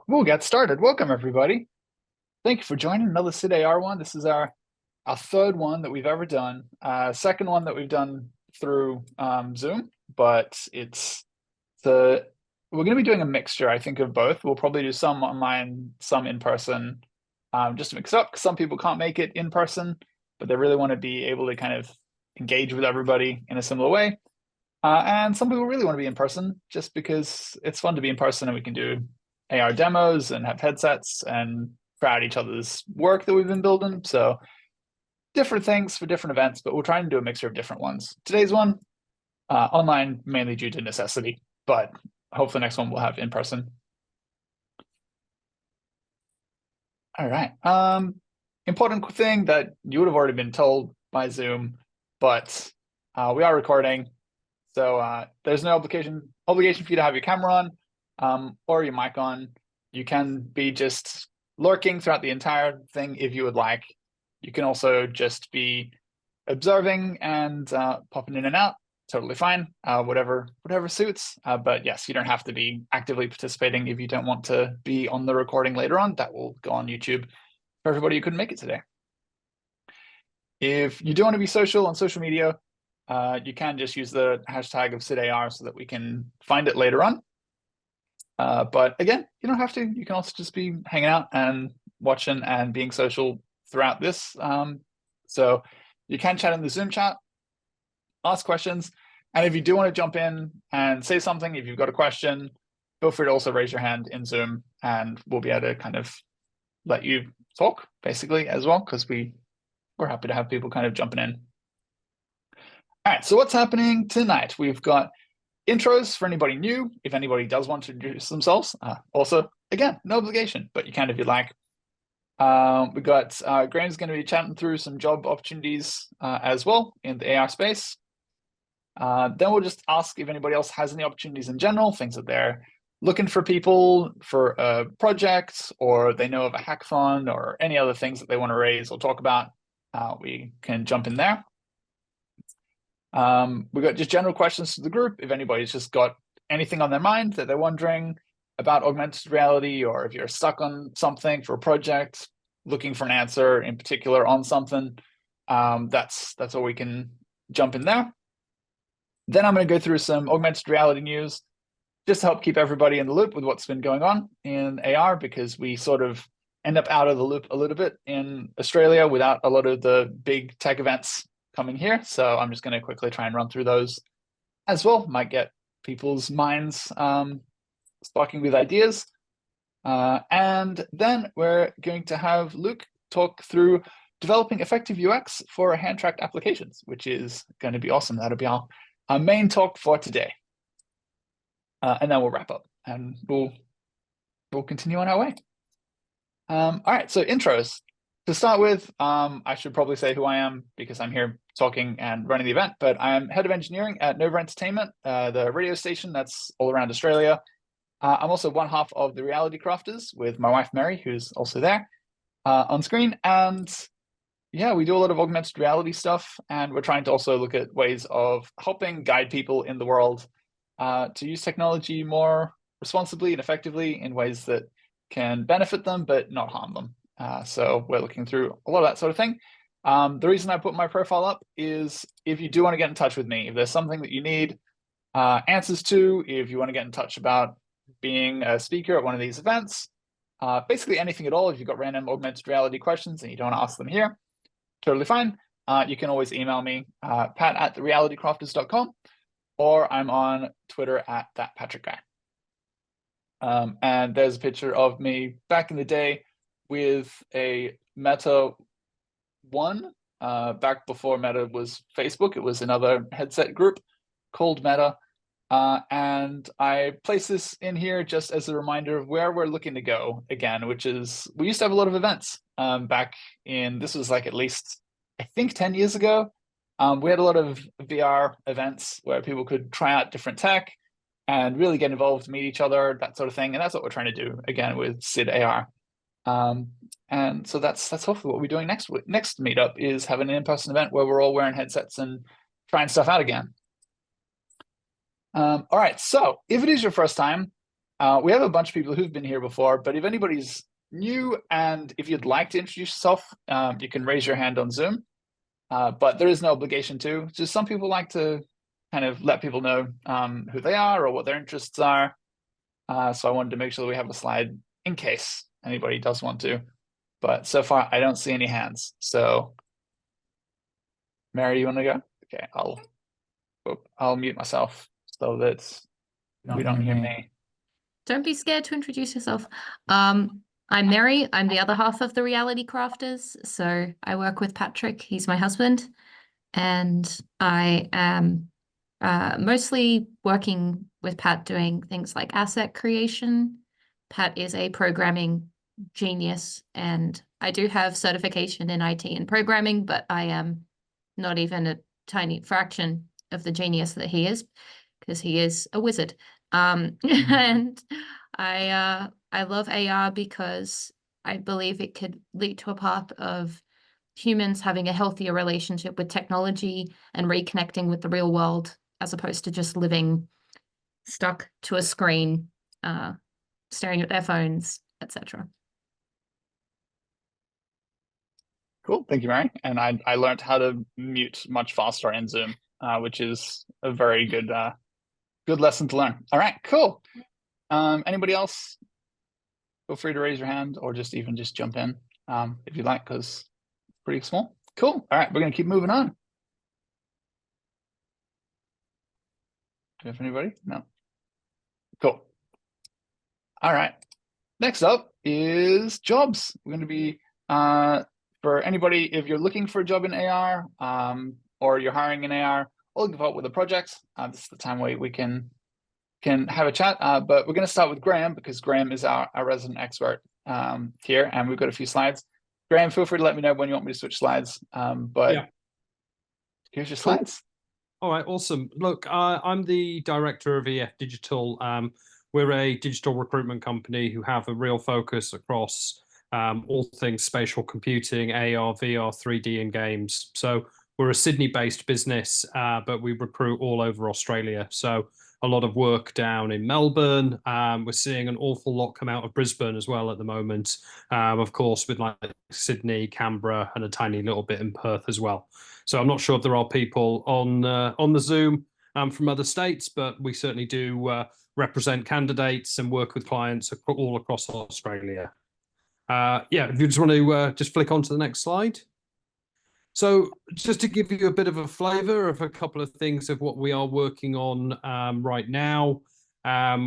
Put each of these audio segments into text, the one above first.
We'll get started. Welcome, everybody. Thank you for joining another SydAR one. This is our third one that we've ever done. Second one that we've done through Zoom, but we're going to be doing a mixture, I think, of both. We'll probably do some online, some in person, just to mix it up because some people can't make it in person, but they really want to be able to kind of engage with everybody in a similar way. And some people really want to be in person just because it's fun to be in person and we can do AR demos and have headsets and try out each other's work that we've been building. So different things for different events, but we'll try and do a mixture of different ones. Today's one, online mainly due to necessity, but hopefully next one we'll have in person. All right. Important thing that you would have already been told by Zoom, but we are recording. So there's no obligation for you to have your camera on or your mic on. You can be just lurking throughout the entire thing if you would like. You can also just be observing and popping in and out. Totally fine, whatever suits. But yes, you don't have to be actively participating if you don't want to be on the recording later on. That will go on YouTube for everybody who couldn't make it today. If you do want to be social on social media, you can just use the hashtag of SydAR so that we can find it later on. But again, you don't have to. You can also just be hanging out and watching and being social throughout this. So you can chat in the Zoom chat, ask questions. And if you do want to jump in and say something, if you've got a question, feel free to also raise your hand in Zoom and we'll be able to kind of let you talk basically as well, because we're happy to have people kind of jumping in. All right, so what's happening tonight? We've got intros for anybody new, if anybody does want to introduce themselves. Also, again, no obligation, but you can if you'd like. We got Graham's going to be chatting through some job opportunities as well in the AR space. Then we'll just ask if anybody else has any opportunities in general, things that they're looking for people for a project, or they know of a hackathon, or any other things that they want to raise or talk about. We can jump in there. We've got just general questions to the group. If anybody's just got anything on their mind that they're wondering about augmented reality, or if you're stuck on something for a project, looking for an answer in particular on something, that's all we can jump in there. Then I'm going to go through some augmented reality news just to help keep everybody in the loop with what's been going on in AR, because we sort of end up out of the loop a little bit in Australia without a lot of the big tech events coming here. So I'm just going to quickly try and run through those as well. Might get people's minds sparking with ideas. And then we're going to have Luke talk through developing effective UX for hand-tracked applications, which is going to be awesome. That'll be our main talk for today. And then we'll wrap up and we'll continue on our way. All right, so intros. To start with, I should probably say who I am because I'm here talking and running the event, but I'm head of engineering at Nova Entertainment, the radio station that's all around Australia. I'm also one half of the Reality Crafters with my wife, Mary, who's also there on screen. And yeah, we do a lot of augmented reality stuff, and we're trying to also look at ways of helping guide people in the world to use technology more responsibly and effectively in ways that can benefit them but not harm them. So we're looking through a lot of that sort of thing. The reason I put my profile up is if you do want to get in touch with me, if there's something that you need answers to, if you want to get in touch about being a speaker at one of these events, basically anything at all, if you've got random augmented reality questions and you don't want to ask them here, totally fine. You can always email me, pat@therealitycrafters.com, or I'm on Twitter at @thatpatrickguy. And there's a picture of me back in the day with a Meta One, back before Meta was Facebook. It was another headset group called Meta. And I place this in here just as a reminder of where we're looking to go again, which is we used to have a lot of events back in, this was like at least, I think 10 years ago. We had a lot of VR events where people could try out different tech and really get involved, meet each other, that sort of thing. And that's what we're trying to do again with SydAR. And so that's hopefully what we're doing next meetup, is having an in-person event where we're all wearing headsets and trying stuff out again. All right, so if it is your first time, We have a bunch of people who've been here before, but if anybody's new and if you'd like to introduce yourself, you can raise your hand on Zoom. But there is no obligation to. Just some people like to kind of let people know who they are or what their interests are. So I wanted to make sure that we have a slide in case anybody does want to. But so far, I don't see any hands. So, Mary, you want to go? Okay, I'll mute myself so that we don't hear me. Don't be scared to introduce yourself. I'm Mary. I'm the other half of the Reality Crafters. So I work with Patrick. He's my husband. And I am mostly working with Pat doing things like asset creation. Pat is a programming genius, and I do have certification in IT and programming, but I am not even a tiny fraction of the genius that he is, because he is a wizard. And I love AR because I believe it could lead to a path of humans having a healthier relationship with technology and reconnecting with the real world, as opposed to just living stuck to a screen, staring at their phones, etc. Cool, thank you, Mary. And I learned how to mute much faster in Zoom, which is a very good good lesson to learn. All right, cool. Anybody else? Feel free to raise your hand or just jump in if you like, because it's pretty small. Cool. All right, we're gonna keep moving on. Do you have anybody? No. Cool. All right. Next up is jobs. We're going to be for anybody, if you're looking for a job in AR or you're hiring in AR or looking for help with a project, this is the time we can have a chat. But we're going to start with Graham because Graham is our resident expert here, and we've got a few slides. Graham, feel free to let me know when you want me to switch slides. But yeah. Here's your slides. All right, awesome. Look, I'm the director of EF Digital. We're a digital recruitment company who have a real focus across all things spatial computing, AR, VR, 3D, and games. So we're a Sydney-based business, but we recruit all over Australia. So a lot of work down in Melbourne. We're seeing an awful lot come out of Brisbane as well at the moment. Of course, with like Sydney, Canberra, and a tiny little bit in Perth as well. So I'm not sure if there are people on the Zoom from other states, but we certainly do represent candidates and work with clients all across Australia. Yeah, if you just want to just flick on to the next slide. So just to give you a bit of a flavour of a couple of things of what we are working on right now,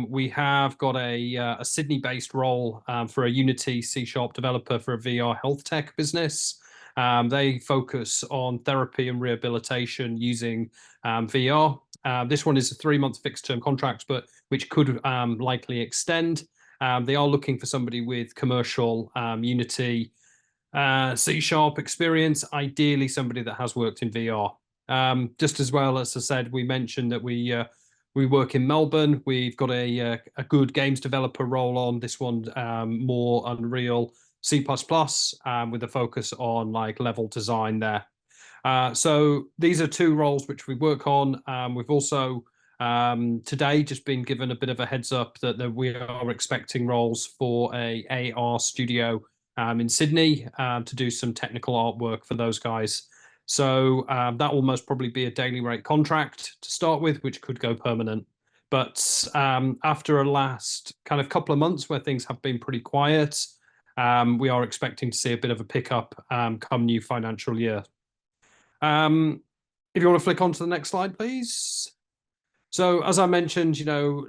we have got a Sydney-based role for a Unity C# developer for a VR health tech business. They focus on therapy and rehabilitation using VR. This one is a 3-month fixed-term contract, but which could likely extend. They are looking for somebody with commercial Unity C# experience, ideally somebody that has worked in VR. Just as well, as I said, we mentioned that we work in Melbourne. We've got a good games developer role on this one, more Unreal C++, with a focus on like level design there. So these are 2 roles which we work on. We've also today just been given a bit of a heads up that we are expecting roles for a AR studio in Sydney to do some technical artwork for those guys. So that will most probably be a daily rate contract to start with, which could go permanent. But after a last kind of couple of months where things have been pretty quiet, we are expecting to see a bit of a pickup come new financial year. If you want to flick on to the next slide, please. So as I mentioned, you know,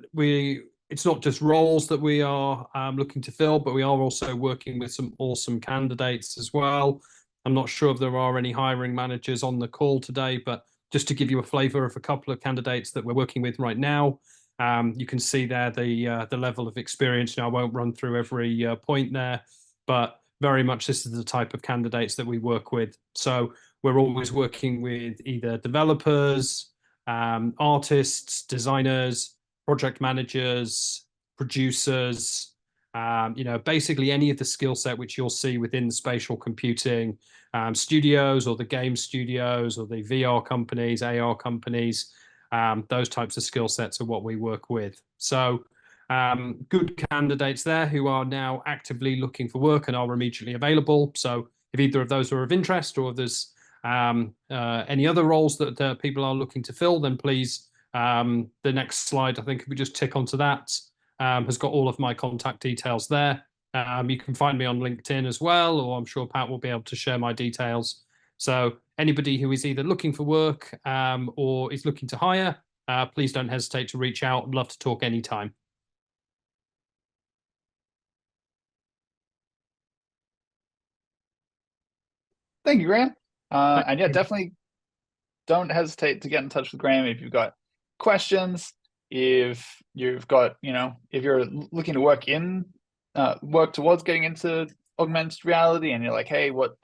it's not just roles that we are looking to fill, but we are also working with some awesome candidates as well. I'm not sure if there are any hiring managers on the call today, but just to give you a flavour of a couple of candidates that we're working with right now, you can see there the level of experience. Now, I won't run through every point there, but very much this is the type of candidates that we work with. So we're always working with either developers, artists, designers, project managers, producers, you know, basically any of the skill set which you'll see within the spatial computing studios or the game studios or the VR companies, AR companies, those types of skill sets are what we work with. So good candidates there who are now actively looking for work and are immediately available. So if either of those are of interest, or if there's any other roles that people are looking to fill, then please, the next slide, I think if we just tick onto that, has got all of my contact details there. You can find me on LinkedIn as well, or I'm sure Pat will be able to share my details. So anybody who is either looking for work or is looking to hire, please don't hesitate to reach out. I'd love to talk anytime. Thank you, Graham. And yeah, you. definitely don't hesitate to get in touch with Graham if you've got questions, if you've got, if you're looking to work towards getting into augmented reality, and you're like, hey, what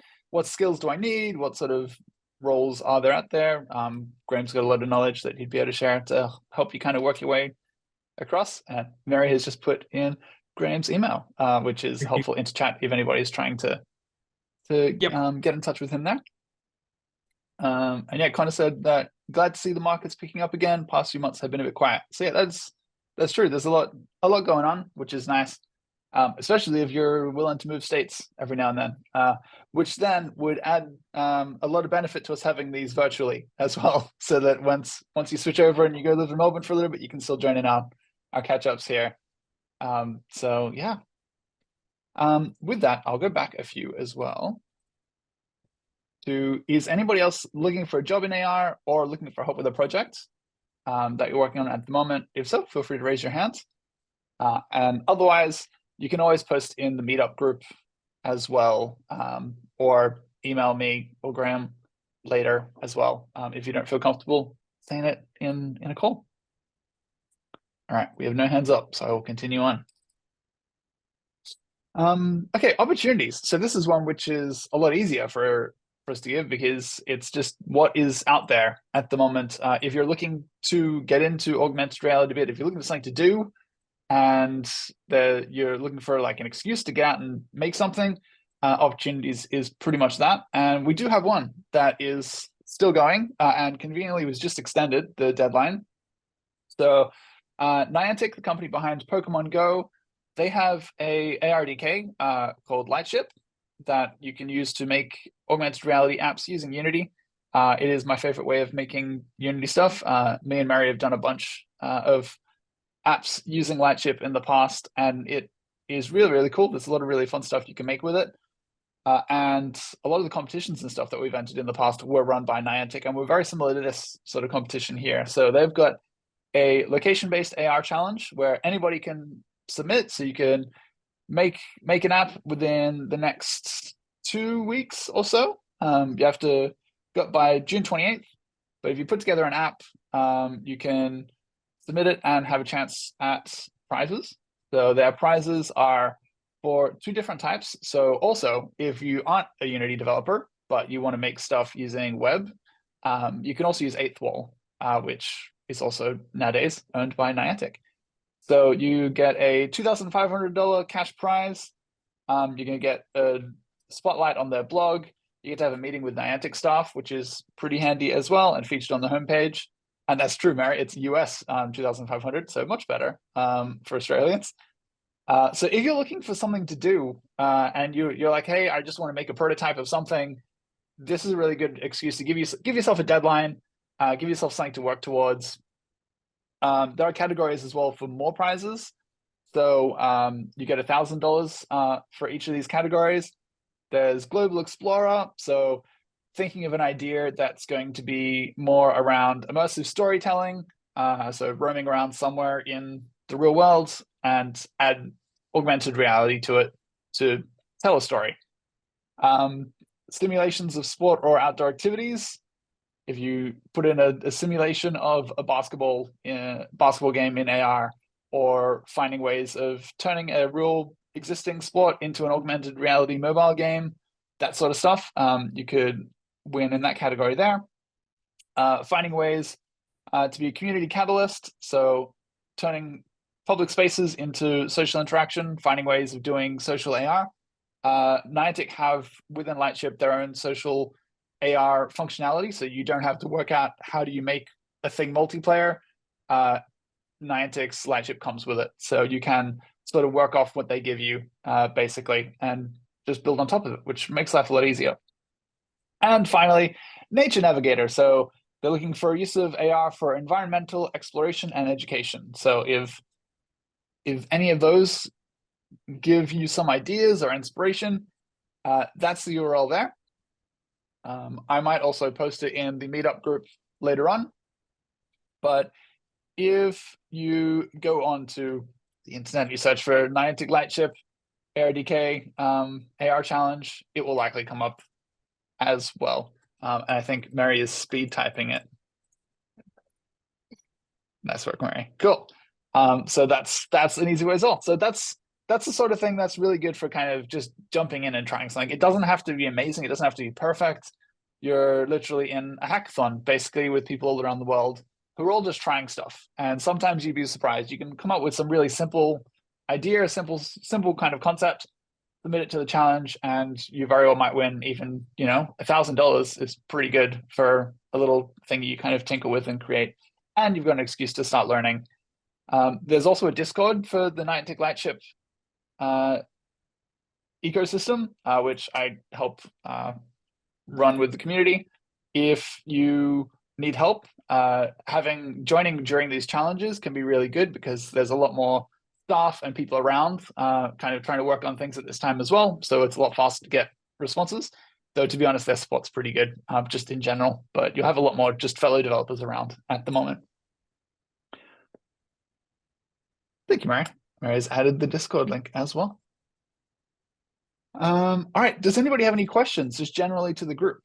skills do I need? What sort of roles are there out there? Graham's got a lot of knowledge that he'd be able to share to help you kind of work your way across. And Mary has just put in Graham's email, which is helpful into chat if anybody's trying to get in touch with him there. And yeah, Connor said that glad to see the markets picking up again. Past few months have been a bit quiet. So yeah, that's true. There's a lot going on, which is nice. Especially if you're willing to move states every now and then, which then would add a lot of benefit to us having these virtually as well, so that once you switch over and you go live in Melbourne for a little bit, you can still join in our catch-ups here. So yeah. With that, I'll go back a few as well. Is anybody else looking for a job in AR or looking for help with a project that you're working on at the moment? If so, feel free to raise your hand. And otherwise, you can always post in the Meetup group as well, or email me or Graham later as well, if you don't feel comfortable saying it in a call. All right, we have no hands up, so I will continue on. Okay, opportunities. So this is one which is a lot easier for us to give, because it's just what is out there at the moment. If you're looking to get into augmented reality a bit, if you're looking for something to do, and you're looking for like an excuse to get out and make something, opportunities is pretty much that. And we do have one that is still going, and conveniently was just extended, the deadline. So Niantic, the company behind Pokemon Go, they have a ARDK called Lightship that you can use to make augmented reality apps using Unity. It is my favorite way of making Unity stuff. Me and Mary have done a bunch of apps using Lightship in the past, and it is really, really cool. There's a lot of really fun stuff you can make with it. And a lot of the competitions and stuff that we've entered in the past were run by Niantic, and we're very similar to this sort of competition here. So they've got a location-based AR challenge where anybody can submit. So you can make an app within the next 2 weeks or so. You have to go by June 28th. But if you put together an app, you can submit it and have a chance at prizes. So their prizes are for 2 different types. So also, if you aren't a Unity developer, but you want to make stuff using web, you can also use 8th Wall, which is also nowadays owned by Niantic. So you get a $2,500 cash prize. You're going to get a spotlight on their blog. You get to have a meeting with Niantic staff, which is pretty handy as well, and featured on the homepage. And that's true, Mary. It's US 2,500, so much better for Australians. So if you're looking for something to do, and you're like, hey, I just want to make a prototype of something, this is a really good excuse to give yourself a deadline, give yourself something to work towards. There are categories as well for more prizes. So you get $1,000 for each of these categories. There's Global Explorer, so thinking of an idea that's going to be more around immersive storytelling, so roaming around somewhere in the real world and add augmented reality to it to tell a story. Simulations of sport or outdoor activities. If you put in a simulation of a basketball game in AR, or finding ways of turning a real existing sport into an augmented reality mobile game, that sort of stuff, you could win in that category there. Finding ways to be a community catalyst, so turning public spaces into social interaction, finding ways of doing social AR. Niantic have within Lightship their own social AR functionality, so you don't have to work out how do you make a thing multiplayer. Niantic's Lightship comes with it. So you can sort of work off what they give you, basically, and just build on top of it, which makes life a lot easier. And finally, Nature Navigator. So they're looking for use of AR for environmental exploration and education. So if any of those give you some ideas or inspiration, that's the URL there. I might also post it in the meetup group later on. But if you go onto the internet, you search for Niantic Lightship, ARDK, AR Challenge, it will likely come up as well. And I think Mary is speed typing it. Nice work, Mary. Cool. So that's an easy way as well. So that's the sort of thing that's really good for kind of just jumping in and trying something. It doesn't have to be amazing. It doesn't have to be perfect. You're literally in a hackathon, basically, with people all around the world who are all just trying stuff. And sometimes you'd be surprised. You can come up with some really simple idea, simple kind of concept, submit it to the challenge, and you very well might win. Even, $1,000 is pretty good for a little thing you kind of tinker with and create. And you've got an excuse to start learning. There's also a Discord for the Niantic Lightship ecosystem, which I help run with the community. If you need help, joining during these challenges can be really good because there's a lot more staff and people around kind of trying to work on things at this time as well. So it's a lot faster to get responses. Though, to be honest, their support's pretty good just in general, but you'll have a lot more just fellow developers around at the moment. Thank you, Mary. Mary's added the Discord link as well. All right, does anybody have any questions just generally to the group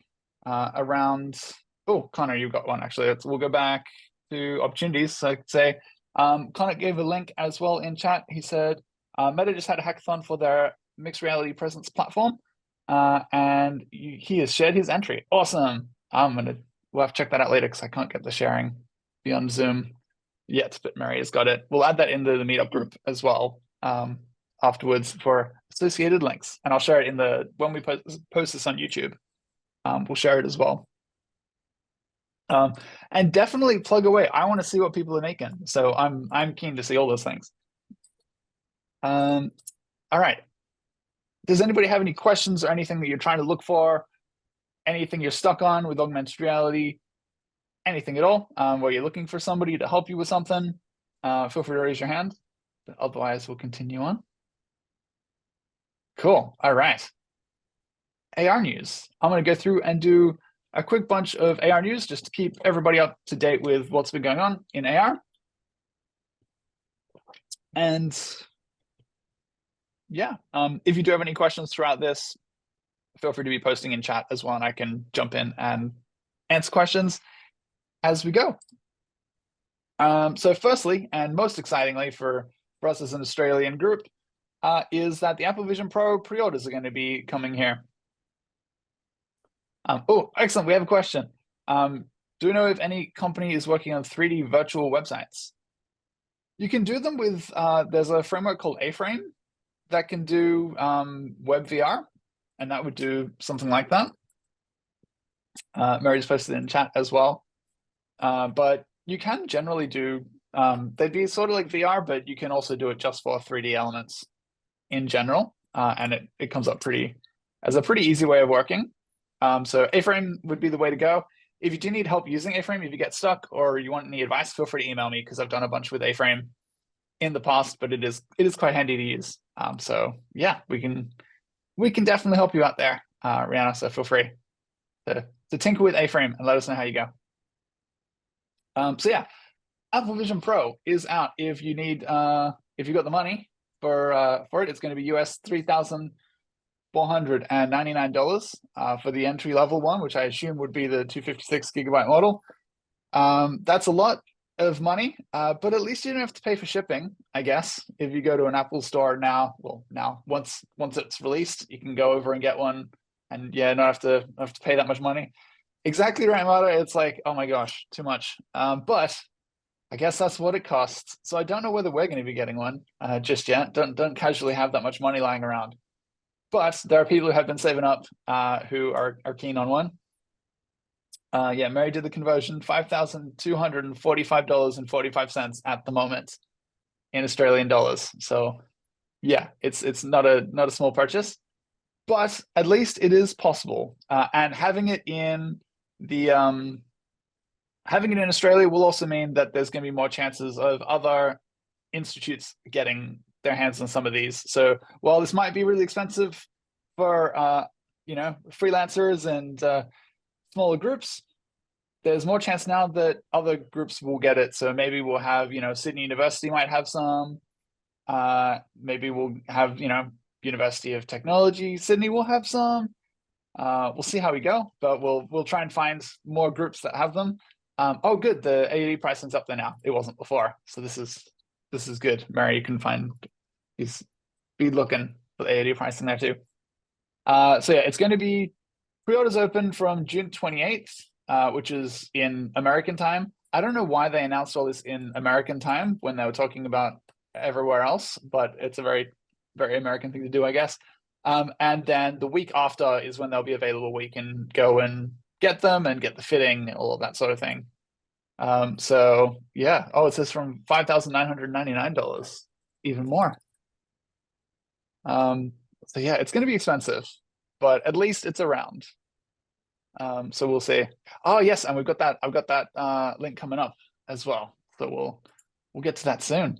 around, oh, Connor, you've got one actually. We'll go back to opportunities. So I could say, Connor gave a link as well in chat. He said, Meta just had a hackathon for their mixed reality presence platform. And he has shared his entry. Awesome. We'll have to check that out later because I can't get the sharing beyond Zoom yet, but Mary has got it. We'll add that into the meetup group as well afterwards for associated links. And I'll share it when we post this on YouTube. We'll share it as well. And definitely plug away. I want to see what people are making. So I'm keen to see all those things. All right. Does anybody have any questions or anything that you're trying to look for? Anything you're stuck on with augmented reality? Anything at all? Where you're looking for somebody to help you with something? Feel free to raise your hand. But otherwise, we'll continue on. Cool. All right. AR news. I'm going to go through and do a quick bunch of AR news just to keep everybody up to date with what's been going on in AR. And yeah, if you do have any questions throughout this, feel free to be posting in chat as well, and I can jump in and answer questions as we go. So firstly, and most excitingly for us as an Australian group, is that the Apple Vision Pro pre-orders are going to be coming here. Oh, excellent. We have a question. Do you know if any company is working on 3D virtual websites? You can do them with, there's a framework called A-Frame that can do web VR, and that would do something like that. Mary's posted in chat as well. But you can generally do, they'd be sort of like VR, but you can also do it just for 3D elements in general. And it comes up as a pretty easy way of working. So A-Frame would be the way to go. If you do need help using A-Frame, if you get stuck or you want any advice, feel free to email me because I've done a bunch with A-Frame in the past, but it is quite handy to use. So yeah, we can definitely help you out there, Rihanna. So feel free to tinker with A-Frame and let us know how you go. So yeah, Apple Vision Pro is out. If you need, if you got the money for it, it's going to be US $3,499 for the entry level one, which I assume would be the 256 gigabyte model. That's a lot of money, but at least you don't have to pay for shipping, I guess. If you go to an Apple store now, once it's released, you can go over and get one, and yeah, not have to pay that much money. Exactly right, Mata. It's like, oh my gosh, too much. But I guess that's what it costs. So I don't know whether we're going to be getting one just yet. Don't casually have that much money lying around. But there are people who have been saving up who are keen on one. Yeah, Mary did the conversion, $5,245.45 at the moment in Australian dollars. So yeah, it's not a small purchase, but at least it is possible. And having it in Australia will also mean that there's going to be more chances of other institutes getting their hands on some of these. So while this might be really expensive for freelancers and smaller groups, there's more chance now that other groups will get it. So maybe we'll have, Sydney University might have some. Maybe we'll have, University of Technology Sydney will have some. We'll see how we go, but we'll try and find more groups that have them. Oh, good. The AAD pricing's up there now. It wasn't before, so this is good. Mary, you can be looking for the AAD pricing there too. So yeah, it's going to be pre-orders open from June 28th, which is in American time. I don't know why they announced all this in American time when they were talking about everywhere else, but it's a very, very American thing to do, I guess. And then the week after is when they'll be available. We can go and get them and get the fitting and all of that sort of thing. So yeah. Oh, it says from $5,999, even more. So yeah, it's going to be expensive, but at least it's around. So we'll see. Oh yes, and I've got that link coming up as well. So we'll get to that soon.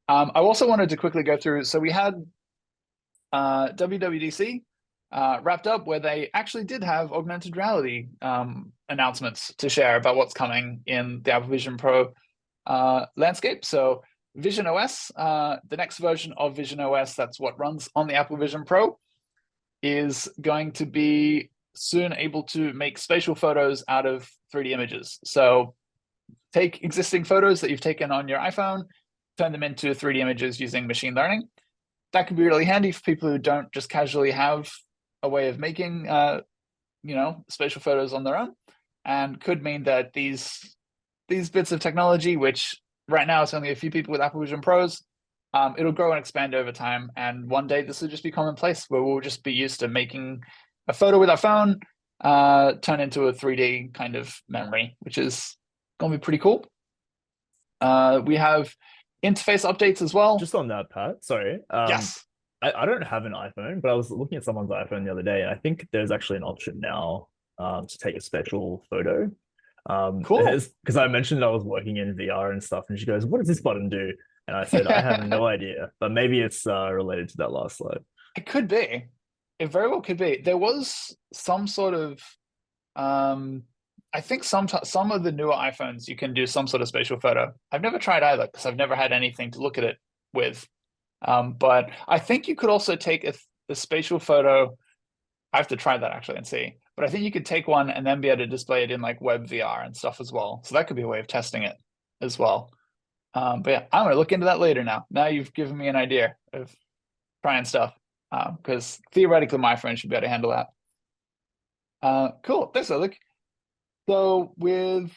I also wanted to quickly go through. So we had WWDC wrapped up, where they actually did have augmented reality announcements to share about what's coming in the Apple Vision Pro landscape. So Vision OS, the next version of Vision OS, that's what runs on the Apple Vision Pro, is going to be soon able to make spatial photos out of 3D images. So take existing photos that you've taken on your iPhone, turn them into 3D images using machine learning. That can be really handy for people who don't just casually have a way of making, spatial photos on their own, and could mean that these bits of technology, which right now it's only a few people with Apple Vision Pros, it'll grow and expand over time. And one day this will just be commonplace, where we'll just be used to making a photo with our phone, turn into a 3D kind of memory, which is going to be pretty cool. We have interface updates as well. Just on that, Pat, sorry. Yes. I don't have an iPhone, but I was looking at someone's iPhone the other day, and I think there's actually an option now to take a spatial photo. Cool. Because I mentioned I was working in VR and stuff, and she goes, "What does this button do?" And I said, "I have no idea, but maybe it's related to that last slide." It could be. It very well could be. There was some sort of, I think some of the newer iPhones you can do some sort of spatial photo. I've never tried either because I've never had anything to look at it with. But I think you could also take a spatial photo. I have to try that actually and see. But I think you could take one and then be able to display it in like web VR and stuff as well. So that could be a way of testing it as well. But yeah, I'm gonna look into that later now. Now you've given me an idea of trying stuff. Because theoretically my phone should be able to handle that. Cool, thanks, Alec. So with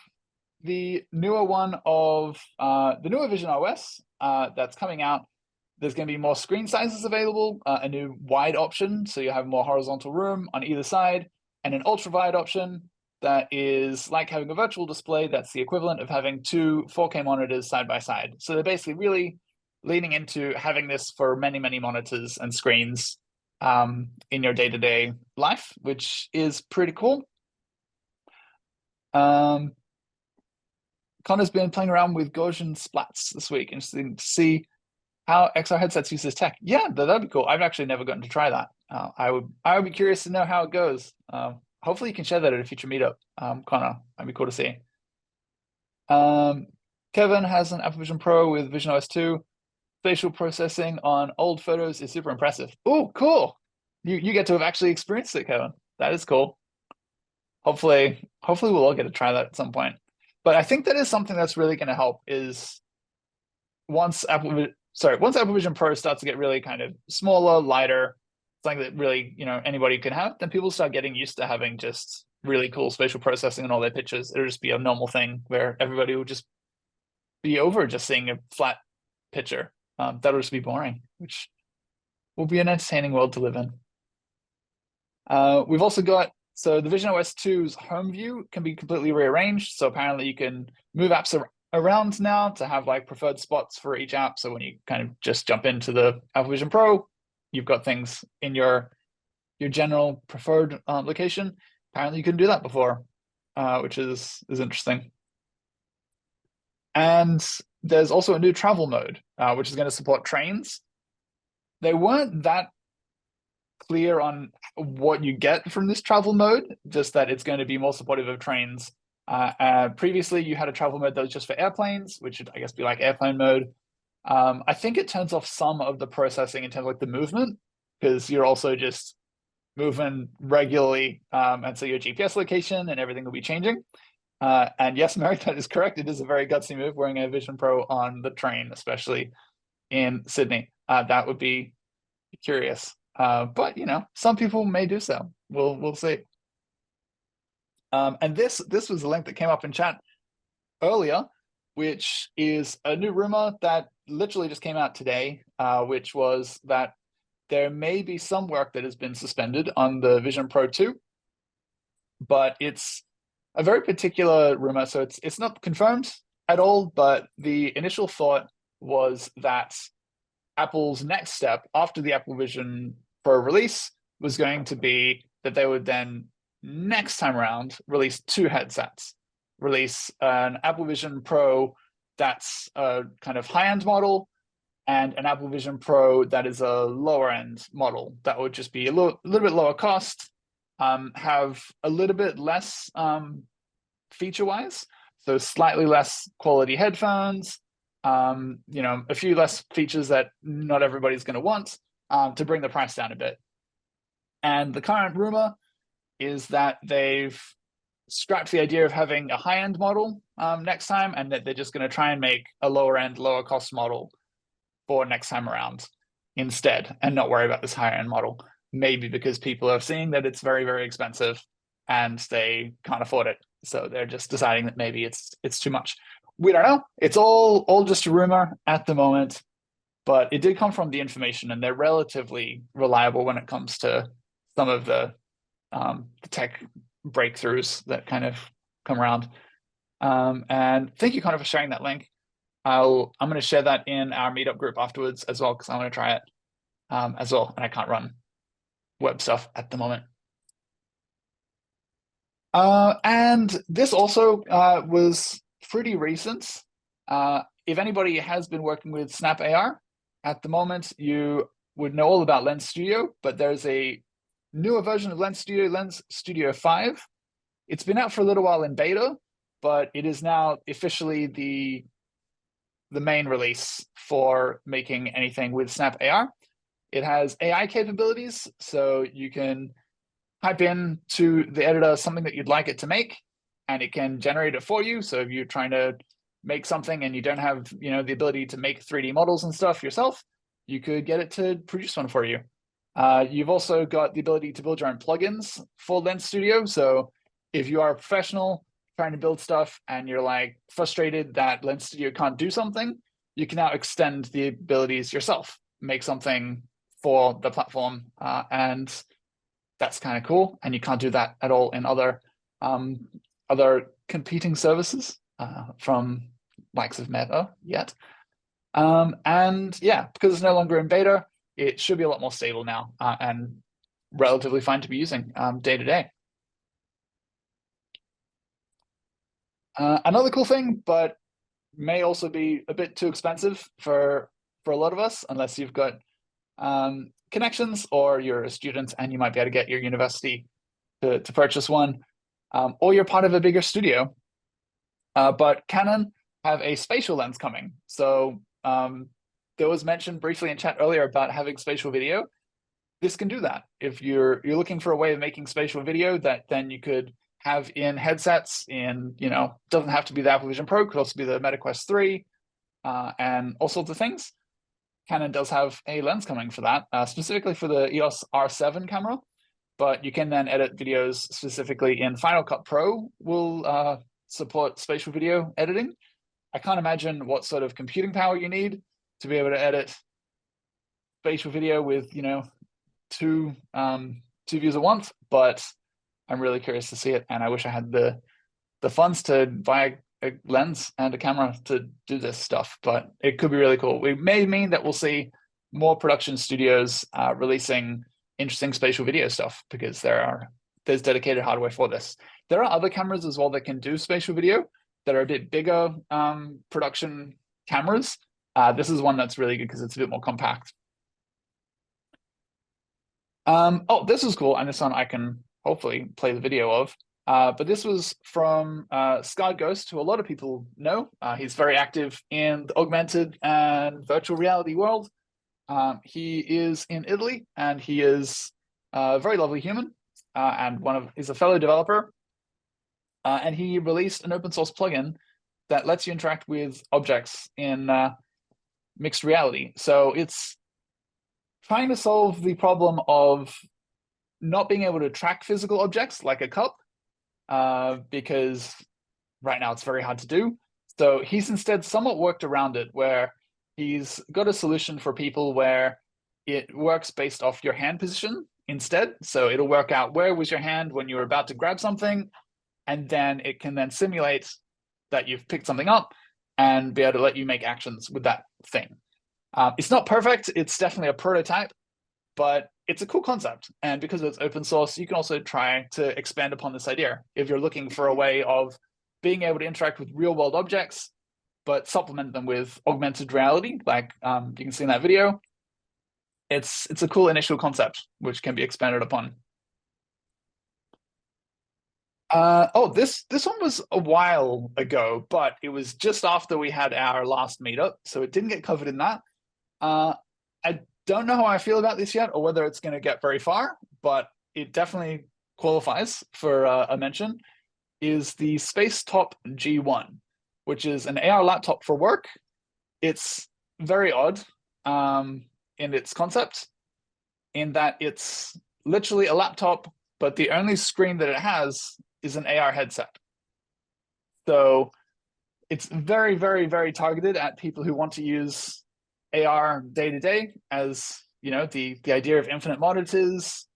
the newer one of the newer Vision OS that's coming out, there's going to be more screen sizes available, a new wide option, so you have more horizontal room on either side, and an ultra wide option that is like having a virtual display. That's the equivalent of having two 4K monitors side by side. So they're basically really leaning into having this for many, many monitors and screens in your day-to-day life, which is pretty cool. Connor's been playing around with Gaussian splats this week. Interesting to see how XR headsets use this tech. Yeah, that'd be cool. I've actually never gotten to try that. I would be curious to know how it goes. Hopefully you can share that at a future meetup, Connor. That'd be cool to see. Kevin has an Apple Vision Pro with Vision OS 2. Spatial processing on old photos is super impressive. Oh, cool. You get to have actually experienced it, Kevin. That is cool. Hopefully we'll all get to try that at some point. But I think that is something that's really going to help is once Apple Vision Pro starts to get really kind of smaller, lighter, something that really, anybody can have, then people start getting used to having just really cool spatial processing in all their pictures. It'll just be a normal thing where everybody will just be over just seeing a flat picture. That'll just be boring, which will be an entertaining world to live in. We've also got So the Vision OS 2's home view can be completely rearranged. So apparently you can move apps around now to have like preferred spots for each app. So when you kind of just jump into the Apple Vision Pro, you've got things in your general preferred location. Apparently you couldn't do that before, which is interesting. And there's also a new travel mode, which is going to support trains. They weren't that clear on what you get from this travel mode, just that it's going to be more supportive of trains. Previously, you had a travel mode that was just for airplanes, which would, I guess, be like airplane mode. I think it turns off some of the processing in terms of like the movement, because you're also just moving regularly, and so your GPS location and everything will be changing. And yes, Mary, that is correct. It is a very gutsy move wearing a Vision Pro on the train, especially in Sydney. That would be curious. But you know, some people may do so. We'll see. And this was a link that came up in chat earlier, which is a new rumor that literally just came out today, which was that there may be some work that has been suspended on the Vision Pro 2, but it's a very particular rumor, so it's not confirmed at all, but the initial thought was that Apple's next step after the Apple Vision Pro release was going to be that they would then next time around release two headsets, release an Apple Vision Pro that's a kind of high-end model and an Apple Vision Pro that is a lower-end model that would just be a little bit lower cost, have a little bit less feature-wise, so slightly less quality headphones, you know, a few less features that not everybody's going to want, to bring the price down a bit. And the current rumor is that they've scrapped the idea of having a high-end model next time, and that they're just going to try and make a lower-end, lower-cost model for next time around instead, and not worry about this higher-end model. Maybe because people are seeing that it's very, very expensive and they can't afford it, so they're just deciding that maybe it's too much. We don't know. It's all just a rumor at the moment, but it did come from the information, and they're relatively reliable when it comes to some of the tech breakthroughs that kind of come around. And thank you, Connor, for sharing that link. I'm going to share that in our meetup group afterwards as well, because I'm going to try it as well, and I can't run web stuff at the moment. And this also was pretty recent. If anybody has been working with SnapAR at the moment, you would know all about Lens Studio, but there's a newer version of Lens Studio 5. It's been out for a little while in beta, but it is now officially the main release for making anything with SnapAR. It has AI capabilities, so you can type in to the editor something that you'd like it to make, and it can generate it for you. So if you're trying to make something and you don't have, you know, the ability to make 3D models and stuff yourself, you could get it to produce one for you. You've also got the ability to build your own plugins for Lens Studio. So if you are a professional trying to build stuff and you're like frustrated that Lens Studio can't do something, you can now extend the abilities yourself, make something for the platform, and that's kind of cool. And you can't do that at all in other competing services from likes of Meta yet. And yeah, because it's no longer in beta, it should be a lot more stable now, and relatively fine to be using day to day. Another cool thing, but may also be a bit too expensive for a lot of us, unless you've got connections or you're a student and you might be able to get your university to purchase one, or you're part of a bigger studio. But Canon have a spatial lens coming. So there was mentioned briefly in chat earlier about having spatial video. This can do that. If you're looking for a way of making spatial video that then you could have in headsets, in, you know, doesn't have to be the Apple Vision Pro, could also be the Meta Quest 3, and all sorts of things. Canon does have a lens coming for that, specifically for the EOS R7 camera, but you can then edit videos specifically in Final Cut Pro will support spatial video editing. I can't imagine what sort of computing power you need to be able to edit spatial video with, you know, two views at once, but I'm really curious to see it, and I wish I had the funds to buy a lens and a camera to do this stuff, but it could be really cool. It may mean that we'll see more production studios releasing interesting spatial video stuff, because there's dedicated hardware for this. There are other cameras as well that can do spatial video that are a bit bigger production cameras. This is one that's really good because it's a bit more compact. Oh, this is cool, and this one I can hopefully play the video of. But this was from Scarred Ghost, who a lot of people know. He's very active in the augmented and virtual reality world. He is in Italy, and he is a very lovely human, and he's a fellow developer. And he released an open source plugin that lets you interact with objects in mixed reality. So it's trying to solve the problem of not being able to track physical objects like a cup, because right now it's very hard to do. So he's instead somewhat worked around it, where he's got a solution for people where it works based off your hand position instead. So it'll work out where was your hand when you were about to grab something, and then it can then simulate that you've picked something up and be able to let you make actions with that thing. It's not perfect, it's definitely a prototype, but it's a cool concept. And because it's open source, you can also try to expand upon this idea. If you're looking for a way of being able to interact with real world objects, but supplement them with augmented reality, like you can see in that video, it's a cool initial concept, which can be expanded upon. Oh, this one was a while ago, but it was just after we had our last meetup, so it didn't get covered in that. I don't know how I feel about this yet, or whether it's going to get very far, but it definitely qualifies for a mention. Is the Spacetop G1, which is an AR laptop for work. It's very odd in its concept, in that it's literally a laptop, but the only screen that it has is an AR headset. So it's very, very, very targeted at people who want to use AR day to day, as you know, the idea of infinite monitors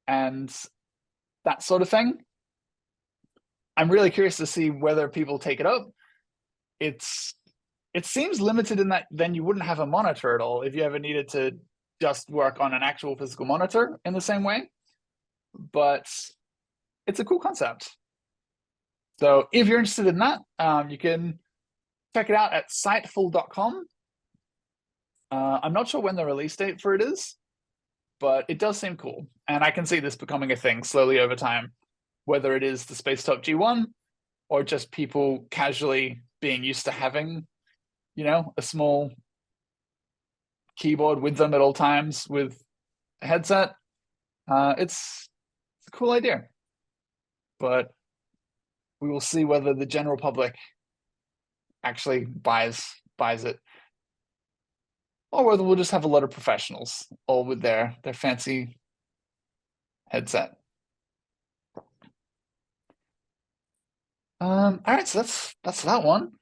and that sort of thing. I'm really curious to see whether people take it up. It seems limited in that then you wouldn't have a monitor at all if you ever needed to just work on an actual physical monitor in the same way. But it's a cool concept. So if you're interested in that, you can check it out at siteful.com. I'm not sure when the release date for it is, but it does seem cool. And I can see this becoming a thing slowly over time, whether it is the Spacetop G1 or just people casually being used to having, you know, a small keyboard with them at all times with a headset. It's a cool idea, but we will see whether the general public actually buys it, or whether we'll just have a lot of professionals all with their fancy headset. All right, so that's that one.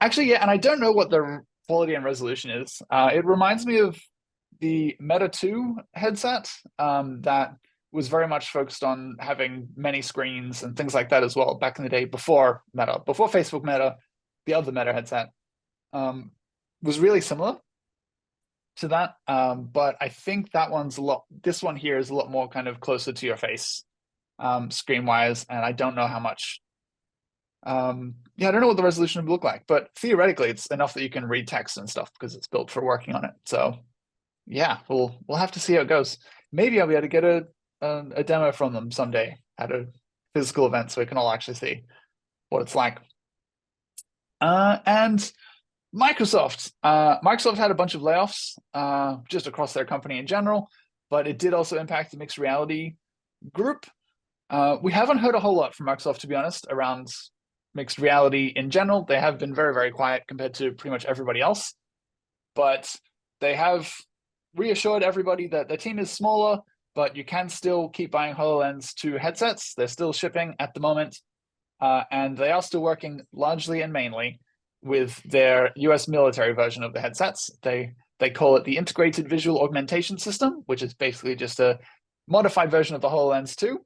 Actually, yeah, and I don't know what the quality and resolution is. It reminds me of the Meta 2 headset that was very much focused on having many screens and things like that as well back in the day, before Meta, before Facebook Meta. The other Meta headset was really similar to that, but I think that one's this one here is a lot more kind of closer to your face screen wise, and I don't know how much. Yeah, I don't know what the resolution would look like, but theoretically it's enough that you can read text and stuff because it's built for working on it. So yeah, we'll have to see how it goes. Maybe I'll be able to get a demo from them someday at a physical event so we can all actually see what it's like. And Microsoft had a bunch of layoffs just across their company in general, but it did also impact the mixed reality group. We haven't heard a whole lot from Microsoft, to be honest, around mixed reality in general. They have been very, very quiet compared to pretty much everybody else, but they have reassured everybody that their team is smaller, but you can still keep buying HoloLens 2 headsets. They're still shipping at the moment, and they are still working largely and mainly with their US military version of the headsets. They call it the Integrated Visual Augmentation System, which is basically just a modified version of the HoloLens 2.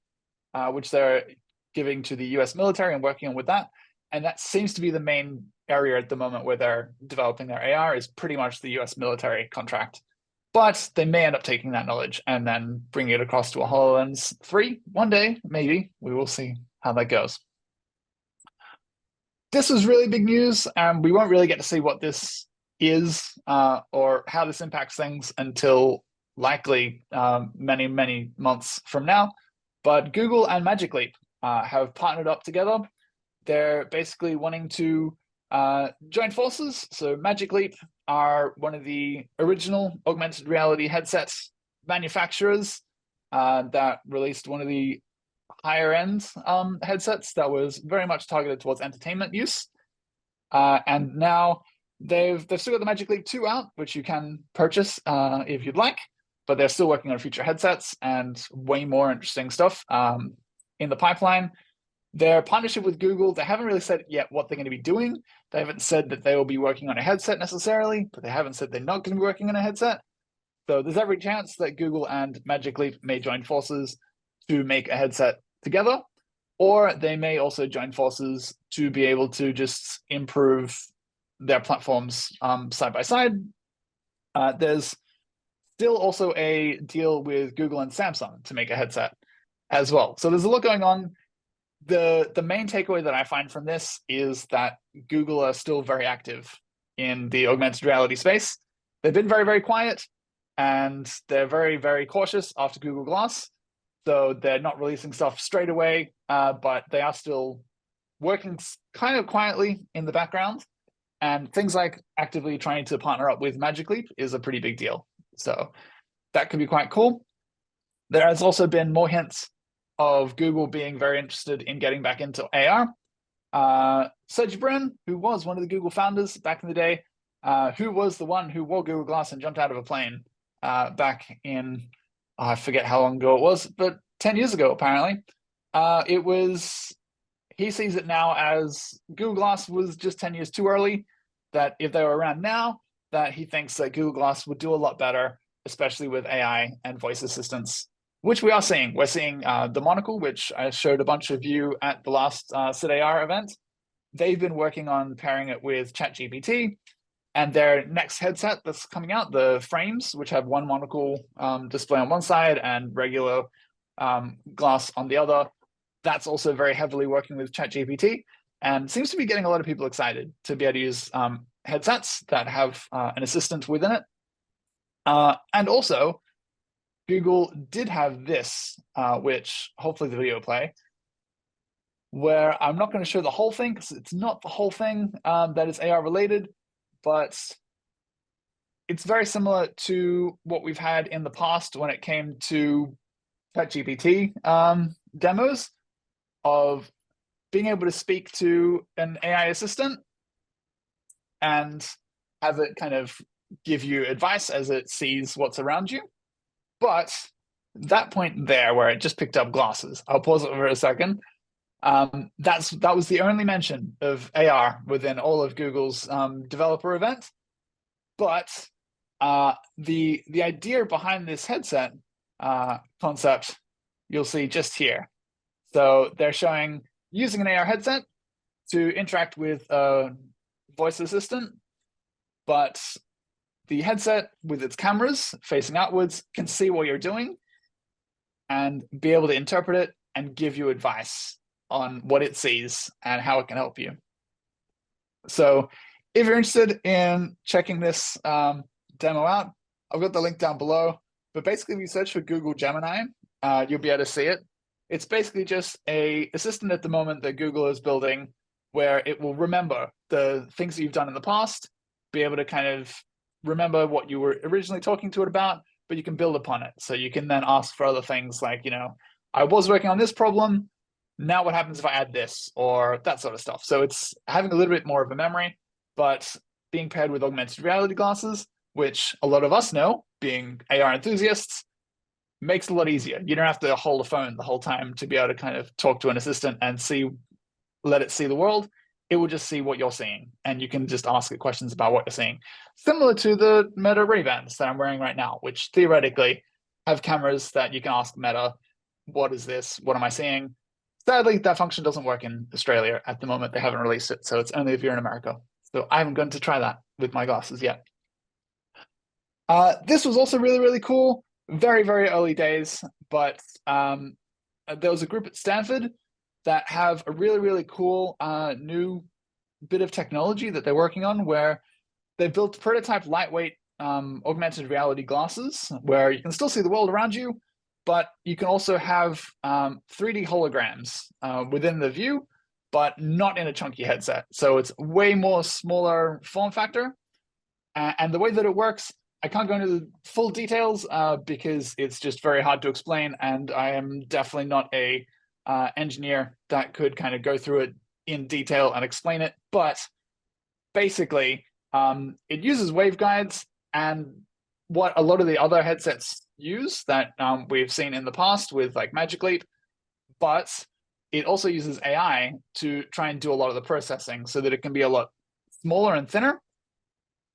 which they're giving to the US military and working on with that. And that seems to be the main area at the moment where they're developing their AR, is pretty much the US military contract. But they may end up taking that knowledge and then bringing it across to a HoloLens 3 one day, maybe. We will see how that goes. This was really big news, and we won't really get to see what this is or how this impacts things until likely many, many months from now. But Google and Magic Leap have partnered up together. They're basically wanting to join forces. So Magic Leap are one of the original augmented reality headsets manufacturers that released one of the higher end headsets that was very much targeted towards entertainment use. And now they've still got the Magic Leap 2 out, which you can purchase if you'd like, but they're still working on future headsets and way more interesting stuff in the pipeline. Their partnership with Google, they haven't really said yet what they're going to be doing. They haven't said that they will be working on a headset necessarily, but they haven't said they're not going to be working on a headset. So there's every chance that Google and Magic Leap may join forces to make a headset together, or they may also join forces to be able to just improve their platforms side by side. There's still also a deal with Google and Samsung to make a headset as well. So there's a lot going on. The main takeaway that I find from this is that Google are still very active in the augmented reality space. They've been very, very quiet, and they're very, very cautious after Google Glass. So they're not releasing stuff straight away, but they are still working kind of quietly in the background. And things like actively trying to partner up with Magic Leap is a pretty big deal. So that could be quite cool. There has also been more hints of Google being very interested in getting back into AR. Sergey Brin, who was one of the Google founders back in the day, who was the one who wore Google Glass and jumped out of a plane back in, I forget how long ago it was, but 10 years ago, apparently. He sees it now as Google Glass was just 10 years too early, that if they were around now, that he thinks that Google Glass would do a lot better, especially with AI and voice assistants, which we are seeing. We're seeing the Monocle, which I showed a bunch of you at the last SydAR event. They've been working on pairing it with ChatGPT, and their next headset that's coming out, the frames, which have one Monocle display on one side and regular glass on the other, that's also very heavily working with ChatGPT, and seems to be getting a lot of people excited to be able to use headsets that have an assistant within it. And also, Google did have this, which hopefully the video will play, where I'm not going to show the whole thing because it's not the whole thing that is AR related, but it's very similar to what we've had in the past when it came to ChatGPT demos of being able to speak to an AI assistant and have it kind of give you advice as it sees what's around you. But that point there where it just picked up glasses, I'll pause it for a second. That was the only mention of AR within all of Google's developer event. But the idea behind this headset concept, you'll see just here. So they're showing using an AR headset to interact with a voice assistant, but the headset with its cameras facing outwards can see what you're doing and be able to interpret it and give you advice on what it sees and how it can help you. So if you're interested in checking this demo out, I've got the link down below. But basically, if you search for Google Gemini, you'll be able to see it. It's basically just an assistant at the moment that Google is building where it will remember the things that you've done in the past, be able to kind of remember what you were originally talking to it about, but you can build upon it. So you can then ask for other things like, I was working on this problem. Now what happens if I add this or that sort of stuff? So it's having a little bit more of a memory, but being paired with augmented reality glasses, which a lot of us know, being AR enthusiasts, makes it a lot easier. You don't have to hold a phone the whole time to be able to kind of talk to an assistant and let it see the world. It will just see what you're seeing, and you can just ask it questions about what you're seeing. Similar to the Meta Ray-Bans that I'm wearing right now, which theoretically have cameras that you can ask Meta what is this? What am I seeing? Sadly, that function doesn't work in Australia at the moment. They haven't released it, so it's only if you're in America. So I haven't gone to try that with my glasses yet. This was also really, really cool. Very, very early days, but there was a group at Stanford that have a really, really cool new bit of technology that they're working on, where they built prototype lightweight augmented reality glasses where you can still see the world around you, but you can also have 3D holograms within the view, but not in a chunky headset. So it's way more smaller form factor. And the way that it works, I can't go into the full details because it's just very hard to explain, and I am definitely not a engineer that could kind of go through it in detail and explain it. But basically, it uses waveguides, and what a lot of the other headsets use that we've seen in the past with like Magic Leap, but it also uses AI to try and do a lot of the processing so that it can be a lot smaller and thinner,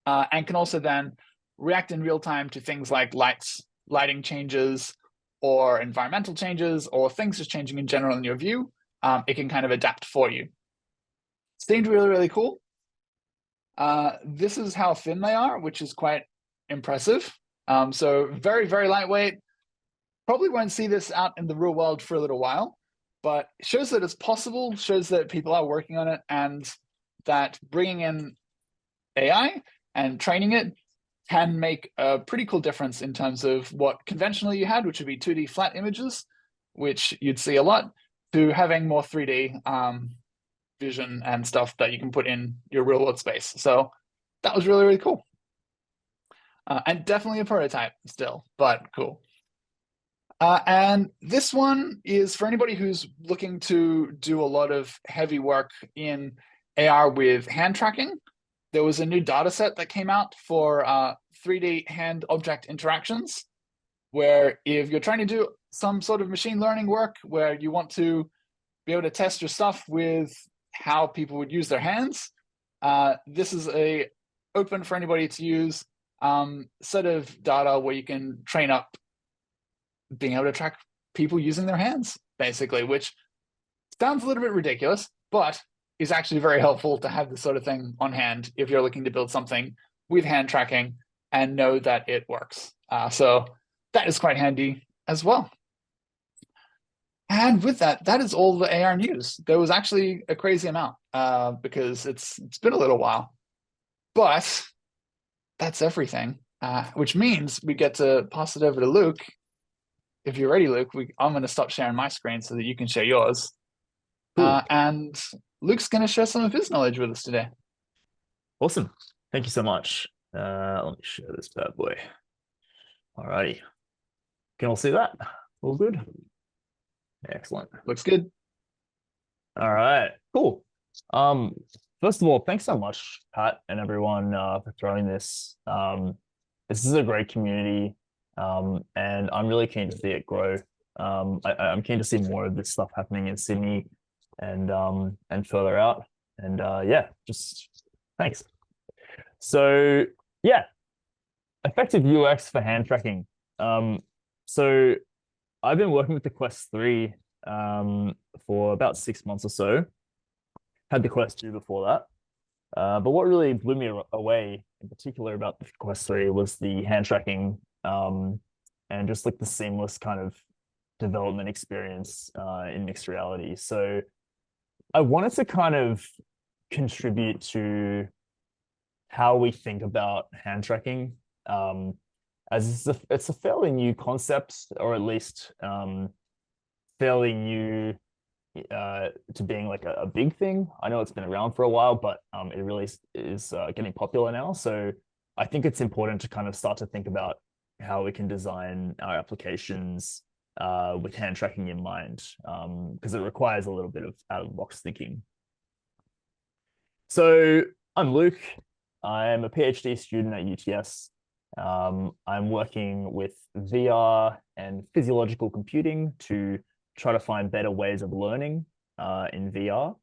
and can also then react in real time to things like lighting changes or environmental changes or things just changing in general in your view. It can kind of adapt for you. Seemed really, really cool. This is how thin they are, which is quite impressive. So very, very lightweight. Probably won't see this out in the real world for a little while, but shows that it's possible, shows that people are working on it, and that bringing in AI and training it can make a pretty cool difference in terms of what conventionally you had, which would be 2D flat images, which you'd see a lot, to having more 3D vision and stuff that you can put in your real world space. So that was really, really cool. And definitely a prototype still, but cool. And this one is for anybody who's looking to do a lot of heavy work in AR with hand tracking. There was a new data set that came out for 3D hand object interactions, where if you're trying to do some sort of machine learning work where you want to be able to test your stuff with how people would use their hands, this is a open for anybody to use set of data where you can train up being able to track people using their hands, basically, which sounds a little bit ridiculous, but is actually very helpful to have this sort of thing on hand if you're looking to build something with hand tracking and know that it works. So that is quite handy as well. And with that, that is all the AR news. There was actually a crazy amount because it's been a little while, but that's everything, which means we get to pass it over to Luke. If you're ready, Luke, I'm going to stop sharing my screen so that you can share yours. Cool. And Luke's going to share some of his knowledge with us today. Awesome. Thank you so much. Let me share this bad boy. All righty. Can all see that? All good? Excellent. Looks good. All right. Cool. First of all, thanks so much, Pat, and everyone for throwing this. This is a great community, and I'm really keen to see it grow. I'm keen to see more of this stuff happening in Sydney and further out. And yeah, just thanks. So yeah, effective UX for hand tracking. So I've been working with the Quest 3 for about 6 months or so. Had the Quest 2 before that. But what really blew me away in particular about the Quest 3 was the hand tracking and just like the seamless kind of development experience in mixed reality. So I wanted to kind of contribute to how we think about hand tracking, as it's a fairly new concept, or at least fairly new to being like a big thing. I know it's been around for a while, but it really is getting popular now. So I think it's important to kind of start to think about how we can design our applications with hand tracking in mind, because it requires a little bit of out-of-the-box thinking. So I'm Luke. I'm a PhD student at UTS. I'm working with VR and physiological computing to try to find better ways of learning in VR,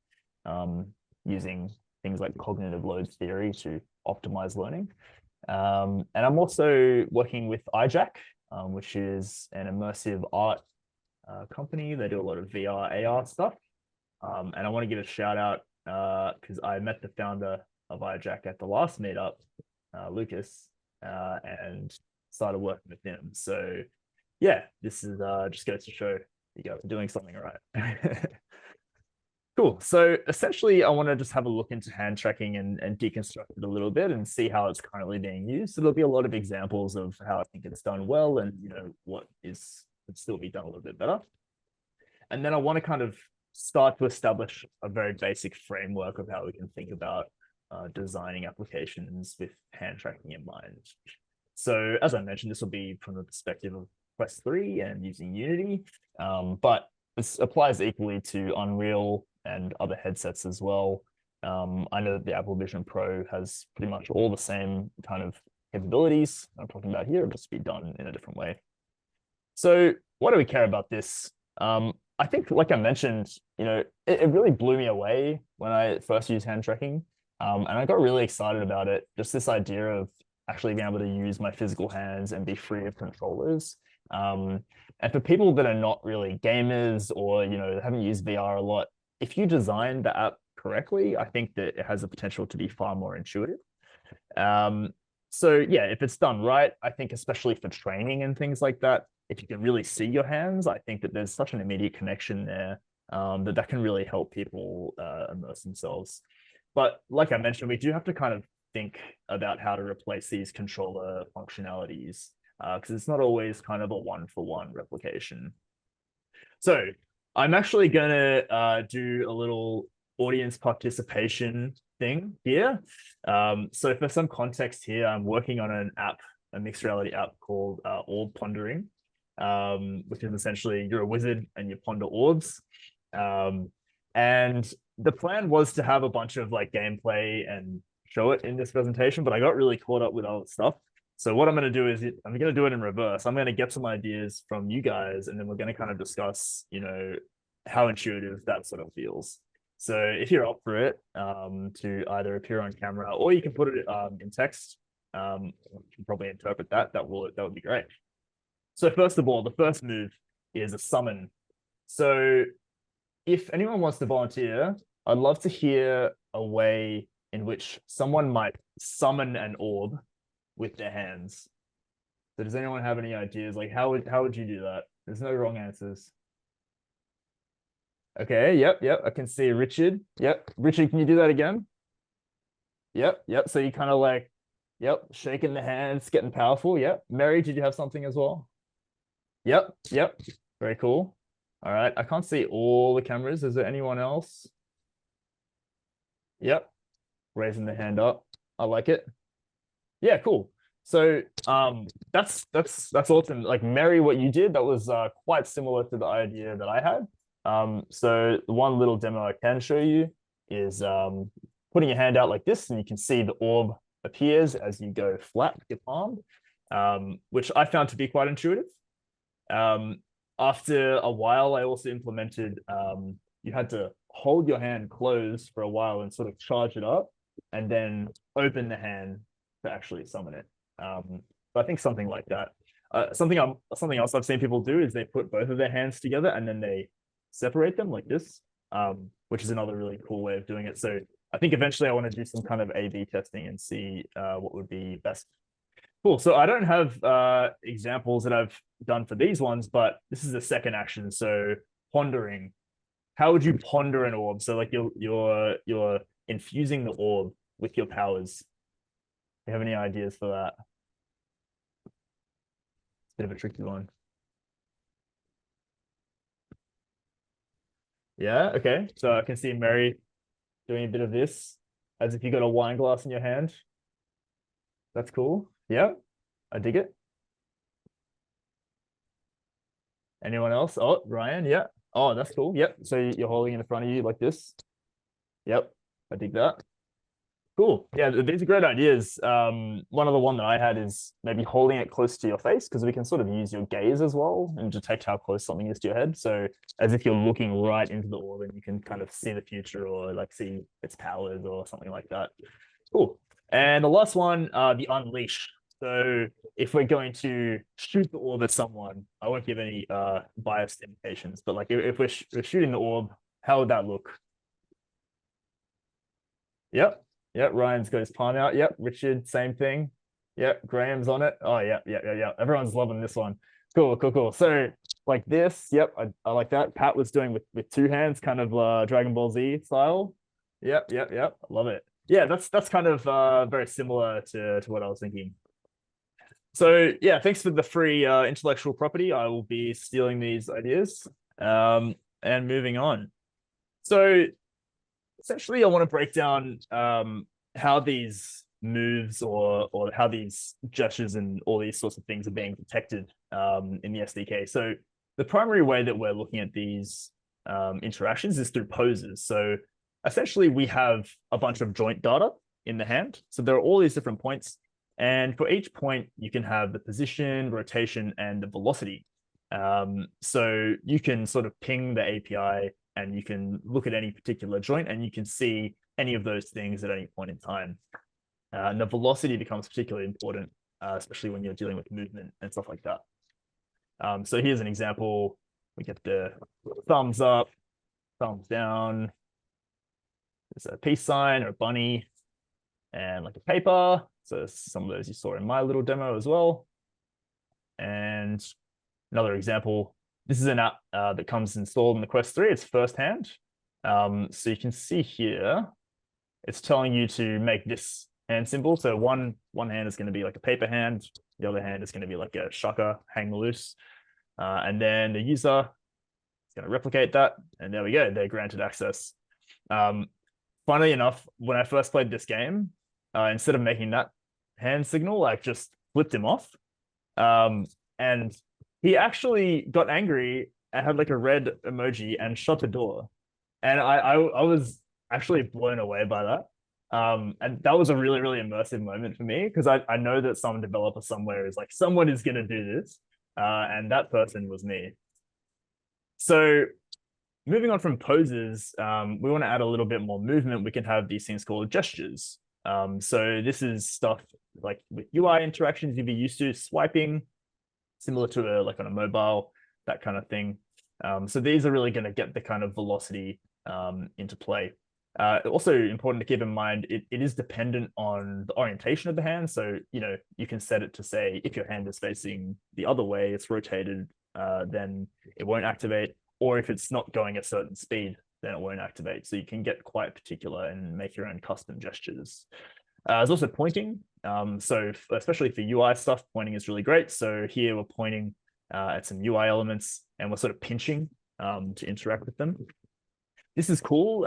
using things like cognitive load theory to optimize learning. And I'm also working with iJack, which is an immersive art company. They do a lot of VR, AR stuff. And I want to give a shout out because I met the founder of iJack at the last meetup, Lucas, and started working with him. So yeah, this is just goes to show you guys are doing something right. Cool. So essentially, I want to just have a look into hand tracking and deconstruct it a little bit and see how it's currently being used. So there'll be a lot of examples of how I think it's done well and what could still be done a little bit better. And then I want to kind of start to establish a very basic framework of how we can think about designing applications with hand tracking in mind. So as I mentioned, this will be from the perspective of Quest 3 and using Unity, but this applies equally to Unreal and other headsets as well. I know that the Apple Vision Pro has pretty much all the same kind of capabilities I'm talking about here, just be done in a different way. So why do we care about this? I think, like I mentioned, it really blew me away when I first used hand tracking. And I got really excited about it. Just this idea of actually being able to use my physical hands and be free of controllers. And for people that are not really gamers or, haven't used VR a lot, if you design the app correctly, I think that it has the potential to be far more intuitive. So yeah, if it's done right, I think especially for training and things like that, if you can really see your hands, I think that there's such an immediate connection there that can really help people immerse themselves. But like I mentioned, we do have to kind of think about how to replace these controller functionalities because it's not always kind of a one-for-one replication. So I'm actually going to do a little audience participation thing here. So for some context here, I'm working on an app, a mixed reality app called Orb Pondering, which is essentially you're a wizard and you ponder orbs. And the plan was to have a bunch of like gameplay and show it in this presentation, but I got really caught up with other stuff. So what I'm going to do is I'm going to do it in reverse. I'm going to get some ideas from you guys, and then we're going to kind of discuss, how intuitive that sort of feels. So if you're up for it, to either appear on camera or you can put it in text, you can probably interpret that. That would be great. So first of all, the first move is a summon. So if anyone wants to volunteer, I'd love to hear a way in which someone might summon an orb with their hands. So does anyone have any ideas? Like how would you do that? There's no wrong answers. Okay, yep. I can see Richard. Yep. Richard, can you do that again? Yep. So you kind of like, shaking the hands, getting powerful. Yep. Mary, did you have something as well? Yep. Very cool. All right. I can't see all the cameras. Is there anyone else? Yep. Raising the hand up. I like it. Yeah, cool. So that's awesome. Like Mary, what you did, that was quite similar to the idea that I had. So the one little demo I can show you is putting your hand out like this, and you can see the orb appears as you go flat with your palm, which I found to be quite intuitive. After a while, I also implemented you had to hold your hand closed for a while and sort of charge it up, and then open the hand to actually summon it. So I think something like that. Something else I've seen people do is they put both of their hands together and then they separate them like this, which is another really cool way of doing it. So I think eventually I want to do some kind of A/B testing and see what would be best. Cool. So I don't have examples that I've done for these ones, but this is the second action. So pondering. How would you ponder an orb? So like you're infusing the orb with your powers. Do you have any ideas for that? It's a bit of a tricky one. Yeah, okay. So I can see Mary doing a bit of this as if you got a wine glass in your hand. That's cool. Yeah, I dig it. Anyone else? Oh, Ryan, yeah. Oh, that's cool. Yep. So you're holding it in front of you like this. Yep, I dig that. Cool. Yeah, these are great ideas. One that I had is maybe holding it close to your face, because we can sort of use your gaze as well and detect how close something is to your head. So as if you're looking right into the orb and you can kind of see the future or like see its powers or something like that. Cool. And the last one, the unleash. So if we're going to shoot the orb at someone, I won't give any biased indications, but like if we're shooting the orb, how would that look? Yep. Ryan's got his palm out. Yep. Richard, same thing. Yep. Graham's on it. Oh, yeah. Everyone's loving this one. Cool. So like this, yep, I like that. Pat was doing with two hands, kind of Dragon Ball Z style. Yep. Love it. Yeah, that's kind of very similar to what I was thinking. So yeah, thanks for the free intellectual property. I will be stealing these ideas and moving on. So essentially, I want to break down how these moves or how these gestures and all these sorts of things are being detected in the SDK. So the primary way that we're looking at these interactions is through poses. So essentially, we have a bunch of joint data in the hand. So there are all these different points. And for each point, you can have the position, rotation, and the velocity. So you can sort of ping the API and you can look at any particular joint and you can see any of those things at any point in time. And the velocity becomes particularly important, especially when you're dealing with movement and stuff like that. So here's an example. We get the thumbs up, thumbs down. There's a peace sign or a bunny and like a paper. So some of those you saw in my little demo as well. And another example, this is an app that comes installed in the Quest 3. It's firsthand. So you can see here, it's telling you to make this hand symbol. So one hand is going to be like a paper hand. The other hand is going to be like a shaka, hang loose. And then the user is going to replicate that. And there we go. They're granted access. Funnily enough, when I first played this game, instead of making that hand signal, I just flipped him off. And he actually got angry and had like a red emoji and shut the door. And I was actually blown away by that. And that was a really, really immersive moment for me because I know that some developer somewhere is like, someone is going to do this. And that person was me. So moving on from poses, we want to add a little bit more movement. We can have these things called gestures. So this is stuff like with UI interactions you'd be used to, swiping, similar to like on a mobile, that kind of thing. So these are really going to get the kind of velocity into play. Also important to keep in mind, it is dependent on the orientation of the hand. So, you can set it to say, if your hand is facing the other way, it's rotated, then it won't activate. Or if it's not going a certain speed, then it won't activate. So you can get quite particular and make your own custom gestures. There's also pointing. So especially for UI stuff, pointing is really great. So here we're pointing at some UI elements and we're sort of pinching to interact with them. This is cool.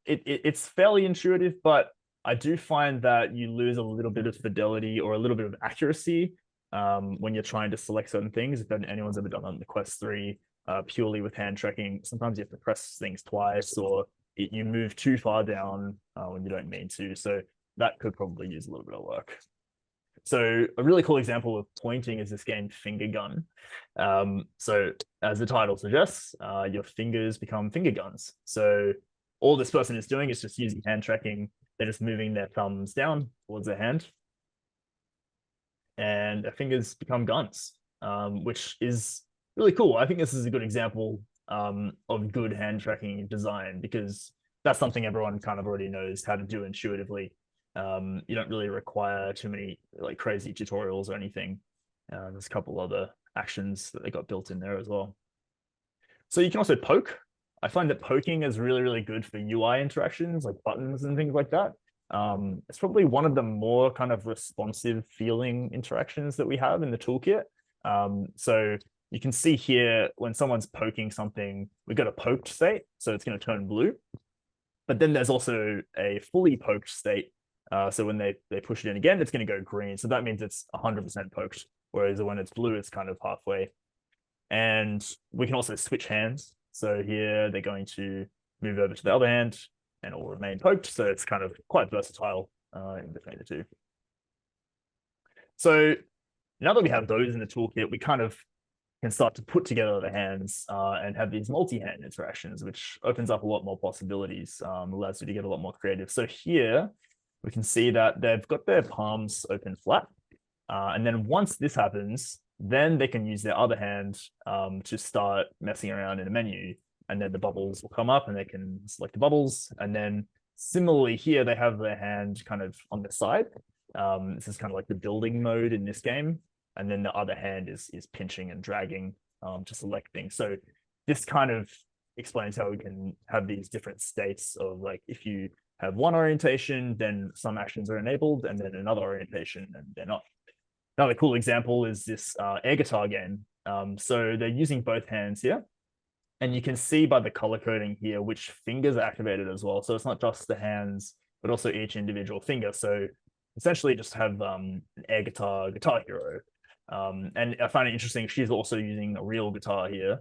It's fairly intuitive, but I do find that you lose a little bit of fidelity or a little bit of accuracy when you're trying to select certain things. If anyone's ever done that in the Quest 3, purely with hand tracking, sometimes you have to press things twice or you move too far down when you don't mean to. So that could probably use a little bit of work. So a really cool example of pointing is this game Finger Gun. So as the title suggests, your fingers become finger guns. So all this person is doing is just using hand tracking. They're just moving their thumbs down towards their hand. And their fingers become guns, which is really cool. I think this is a good example of good hand tracking design because that's something everyone kind of already knows how to do intuitively. You don't really require too many like crazy tutorials or anything. There's a couple other actions that they got built in there as well. So you can also poke. I find that poking is really, really good for UI interactions like buttons and things like that. It's probably one of the more kind of responsive feeling interactions that we have in the toolkit. So you can see here when someone's poking something, we've got a poked state, so it's going to turn blue. But then there's also a fully poked state. So when they push it in again, it's going to go green. So that means it's 100% poked. Whereas when it's blue, it's kind of halfway. And we can also switch hands. So here they're going to move over to the other hand and it will remain poked. So it's kind of quite versatile in between the two. So now that we have those in the toolkit, we kind of can start to put together the hands and have these multi-hand interactions, which opens up a lot more possibilities, allows you to get a lot more creative. So here we can see that they've got their palms open flat. And then once this happens, then they can use their other hand to start messing around in a menu. And then the bubbles will come up and they can select the bubbles. And then similarly here, they have their hand kind of on the side. This is kind of like the building mode in this game. And then the other hand is pinching and dragging to select things. So this kind of explains how we can have these different states of like, if you have one orientation, then some actions are enabled, and then another orientation and they're not. Another cool example is this air guitar game. So they're using both hands here. And you can see by the color coding here which fingers are activated as well. So it's not just the hands, but also each individual finger. So essentially just have an air guitar hero. And I find it interesting, she's also using a real guitar here.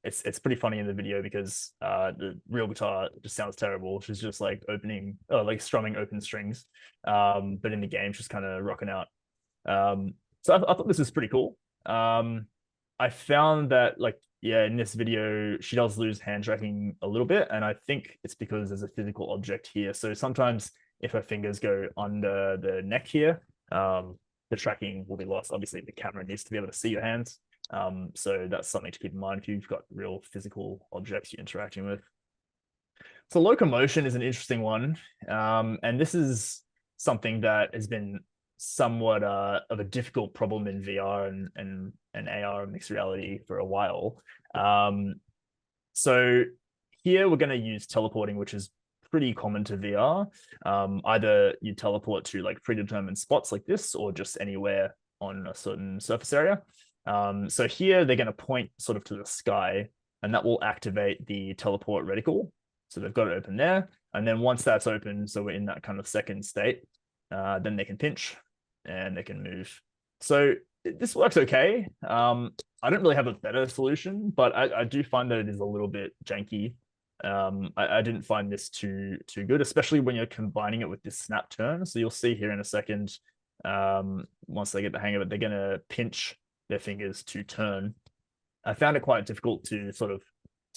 It's pretty funny in the video because the real guitar just sounds terrible. She's just like like strumming open strings. But in the game, she's kind of rocking out. So I thought this was pretty cool. I found that like, yeah, in this video, she does lose hand tracking a little bit. And I think it's because there's a physical object here. So sometimes if her fingers go under the neck here, the tracking will be lost. Obviously, the camera needs to be able to see your hands. So that's something to keep in mind if you've got real physical objects you're interacting with. So locomotion is an interesting one. And this is something that has been somewhat of a difficult problem in VR and AR and mixed reality for a while. So here we're going to use teleporting, which is pretty common to VR. Either you teleport to like predetermined spots like this, or just anywhere on a certain surface area. So here they're going to point sort of to the sky, and that will activate the teleport reticle. So they've got it open there. And then once that's open, so we're in that kind of second state, then they can pinch and they can move. So this works okay. I don't really have a better solution, but I do find that it is a little bit janky. I didn't find this too good, especially when you're combining it with this snap turn. So you'll see here in a second, once they get the hang of it, they're going to pinch their fingers to turn. I found it quite difficult to sort of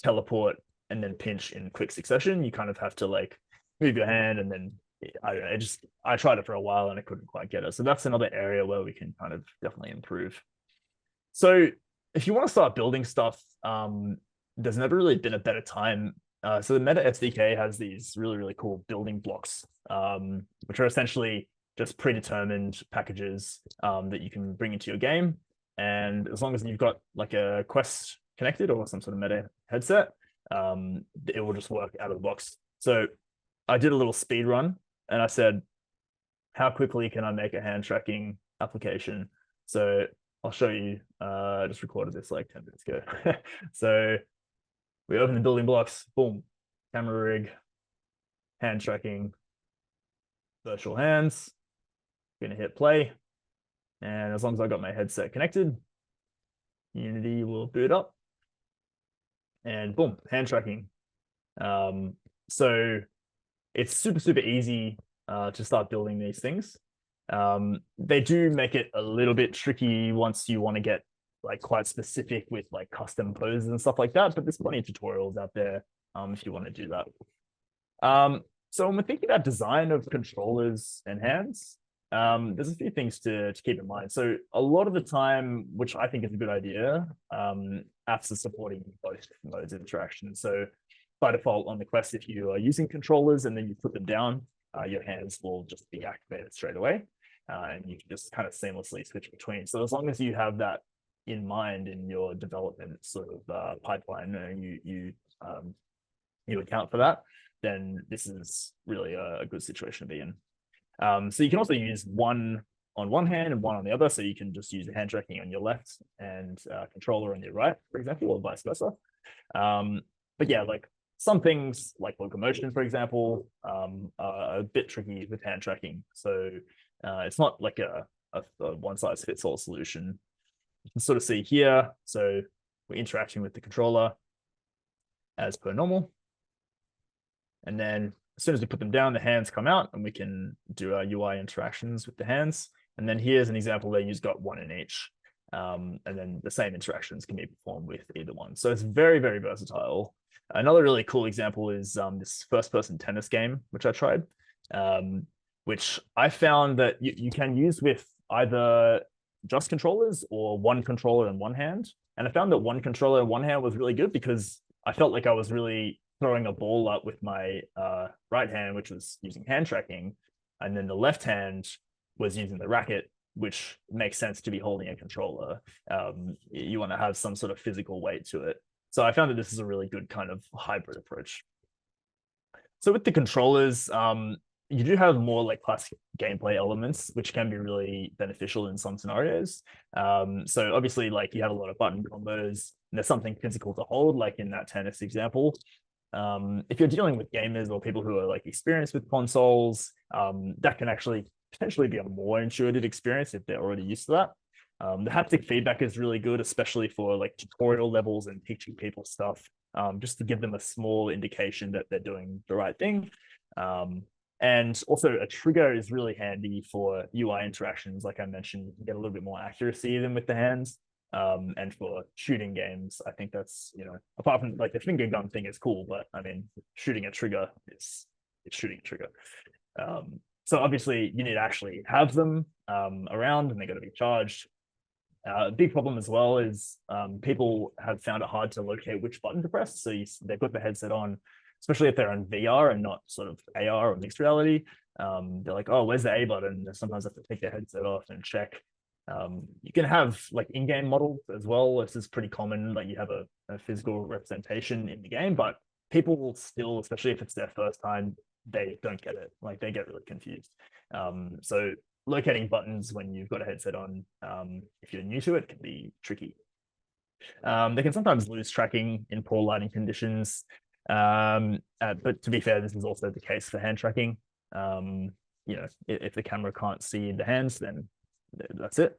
teleport and then pinch in quick succession. You kind of have to like move your hand, and then I don't know, I tried it for a while and I couldn't quite get it. So that's another area where we can kind of definitely improve. So if you want to start building stuff, there's never really been a better time. So the Meta SDK has these really, really cool building blocks, which are essentially just predetermined packages that you can bring into your game. And as long as you've got like a Quest connected or some sort of Meta headset, it will just work out of the box. So I did a little speed run and I said, how quickly can I make a hand tracking application? So I'll show you. I just recorded this like 10 minutes ago. So we open the building blocks, boom, camera rig, hand tracking, virtual hands. Gonna hit play. And as long as I got my headset connected, Unity will boot up. And boom, hand tracking. So it's super, super easy to start building these things. They do make it a little bit tricky once you want to get like quite specific with like custom poses and stuff like that, but there's plenty of tutorials out there if you want to do that. So when we're thinking about design of controllers and hands, there's a few things to keep in mind. So a lot of the time, which I think is a good idea, apps are supporting both modes of interaction. So by default on the Quest, if you are using controllers and then you put them down, your hands will just be activated straight away. And you can just kind of seamlessly switch between. So as long as you have that in mind in your development sort of pipeline, you account for that, then this is really a good situation to be in. So you can also use one on one hand and one on the other. So you can just use the hand tracking on your left and controller on your right, for example, or vice versa. But yeah, like some things like locomotion, for example, are a bit tricky with hand tracking. So it's not like a one size fits all solution. You can sort of see here. So we're interacting with the controller as per normal. And then as soon as we put them down, the hands come out and we can do our UI interactions with the hands. And then here's an example where you've got one in each. And then the same interactions can be performed with either one. So it's very, very versatile. Another really cool example is this first-person tennis game, which I tried, which I found that you can use with either just controllers or one controller in one hand. And I found that one controller in one hand was really good because I felt like I was really throwing a ball up with my right hand, which was using hand tracking. And then the left hand was using the racket, which makes sense to be holding a controller. You want to have some sort of physical weight to it. So I found that this is a really good kind of hybrid approach. So with the controllers, you do have more like classic gameplay elements, which can be really beneficial in some scenarios. So obviously, like you have a lot of button combos, and there's something physical to hold, like in that tennis example. If you're dealing with gamers or people who are like experienced with consoles, that can actually potentially be a more intuitive experience if they're already used to that. The haptic feedback is really good, especially for like tutorial levels and teaching people stuff, just to give them a small indication that they're doing the right thing. And also a trigger is really handy for UI interactions. Like I mentioned, you can get a little bit more accuracy than with the hands. And for shooting games, I think that's, you know, apart from like the finger gun thing is cool, but I mean, shooting a trigger is shooting a trigger. So obviously you need to actually have them around, and they're going to be charged. A big problem as well is people have found it hard to locate which button to press. So they've got the headset on, especially if they're on VR and not sort of AR or mixed reality. They're like, oh, where's the A button? They sometimes have to take their headset off and check. You can have like in-game models as well. This is pretty common, like you have a physical representation in the game, but people will still, especially if it's their first time, they don't get it. Like they get really confused. So locating buttons when you've got a headset on, if you're new to it, can be tricky. They can sometimes lose tracking in poor lighting conditions. But to be fair, this is also the case for hand tracking. You know, if the camera can't see the hands, then that's it.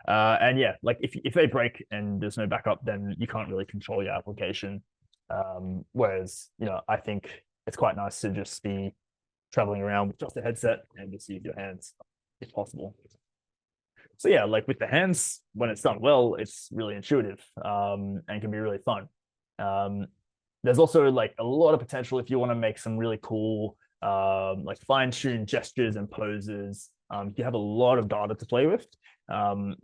And yeah, like if they break and there's no backup, then you can't really control your application. Whereas, you know, I think it's quite nice to just be traveling around with just a headset and just use your hands if possible. So yeah, like with the hands, when it's done well, it's really intuitive and can be really fun. There's also like a lot of potential if you want to make some really cool like fine-tuned gestures and poses. You have a lot of data to play with.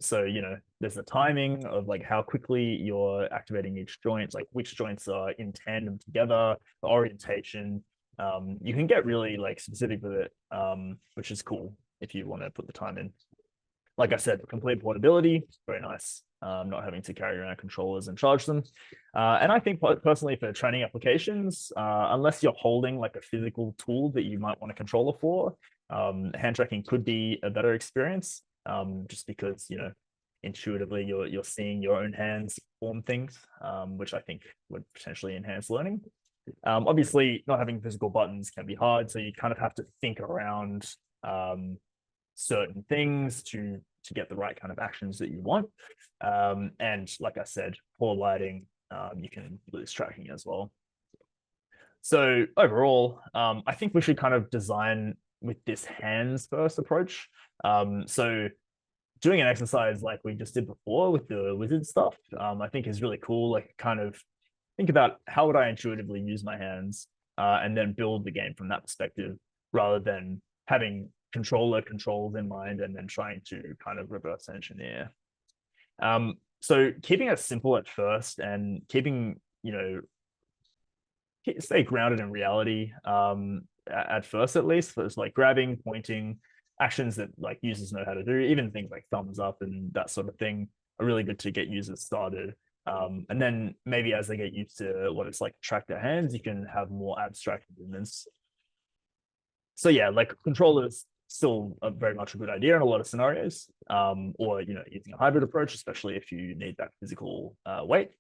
So, you know, there's the timing of like how quickly you're activating each joint, like which joints are in tandem together, the orientation. You can get really like specific with it, which is cool if you want to put the time in. Like I said, complete portability, very nice. Not having to carry around controllers and charge them. And I think personally for training applications, unless you're holding like a physical tool that you might want a controller for, hand tracking could be a better experience, just because, you know, intuitively you're seeing your own hands form things, which I think would potentially enhance learning. Obviously, not having physical buttons can be hard, so you kind of have to think around certain things to get the right kind of actions that you want. And like I said, poor lighting, you can lose tracking as well. So overall, I think we should kind of design with this hands first approach. So doing an exercise like we just did before with the wizard stuff, I think is really cool. Like kind of think about how would I intuitively use my hands, and then build the game from that perspective, rather than having controller controls in mind and then trying to kind of reverse engineer. So keeping it simple at first and keeping, you know, stay grounded in reality at first, at least. So it's like grabbing, pointing, actions that like users know how to do, even things like thumbs up and that sort of thing are really good to get users started. And then maybe as they get used to what it's like to track their hands, you can have more abstract movements. So yeah, like controllers still very much a good idea in a lot of scenarios, or, you know, using a hybrid approach, especially if you need that physical weight.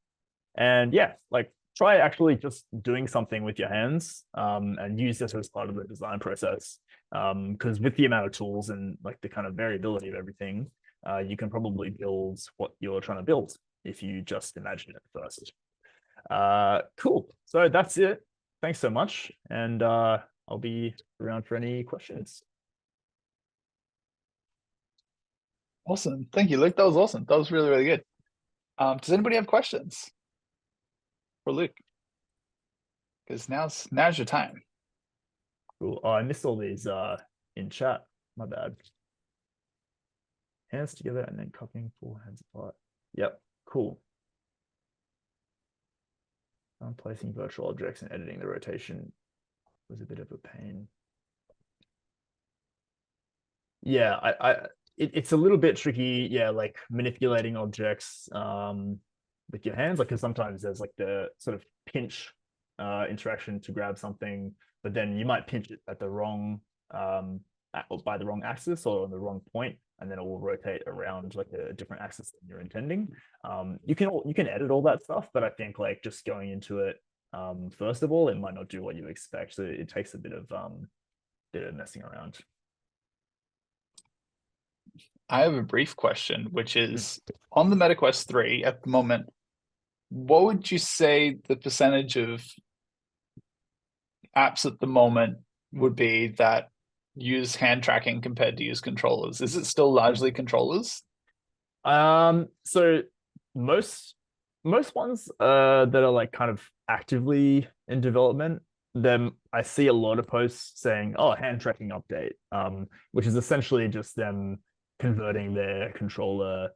And yeah, like try actually just doing something with your hands, and use this as part of the design process. Because with the amount of tools and like the kind of variability of everything, you can probably build what you're trying to build if you just imagine it first. Cool. So that's it. Thanks so much. And I'll be around for any questions. Awesome. Thank you, Luke. That was awesome. That was really, really good. Does anybody have questions for Luke? Because now's your time. Cool. Oh, I missed all these in chat. My bad. hands together and then cupping 4 hands apart. Yep, cool. Placing virtual objects and editing the rotation was a bit of a pain. Yeah, it's a little bit tricky. Yeah, like manipulating objects with your hands, like, because sometimes there's like the sort of pinch interaction to grab something, but then you might pinch it at the wrong or by the wrong axis or on the wrong point, and then it will rotate around like a different axis than you're intending. You can edit all that stuff, but I think like just going into it, first of all, it might not do what you expect. So it takes a bit of messing around. I have a brief question, which is on the MetaQuest 3 at the moment, what would you say the percentage of apps at the moment would be that use hand tracking compared to use controllers? Is it still largely controllers? So most ones that are like kind of actively in development, then I see a lot of posts saying, oh, hand tracking update, which is essentially just them converting their controller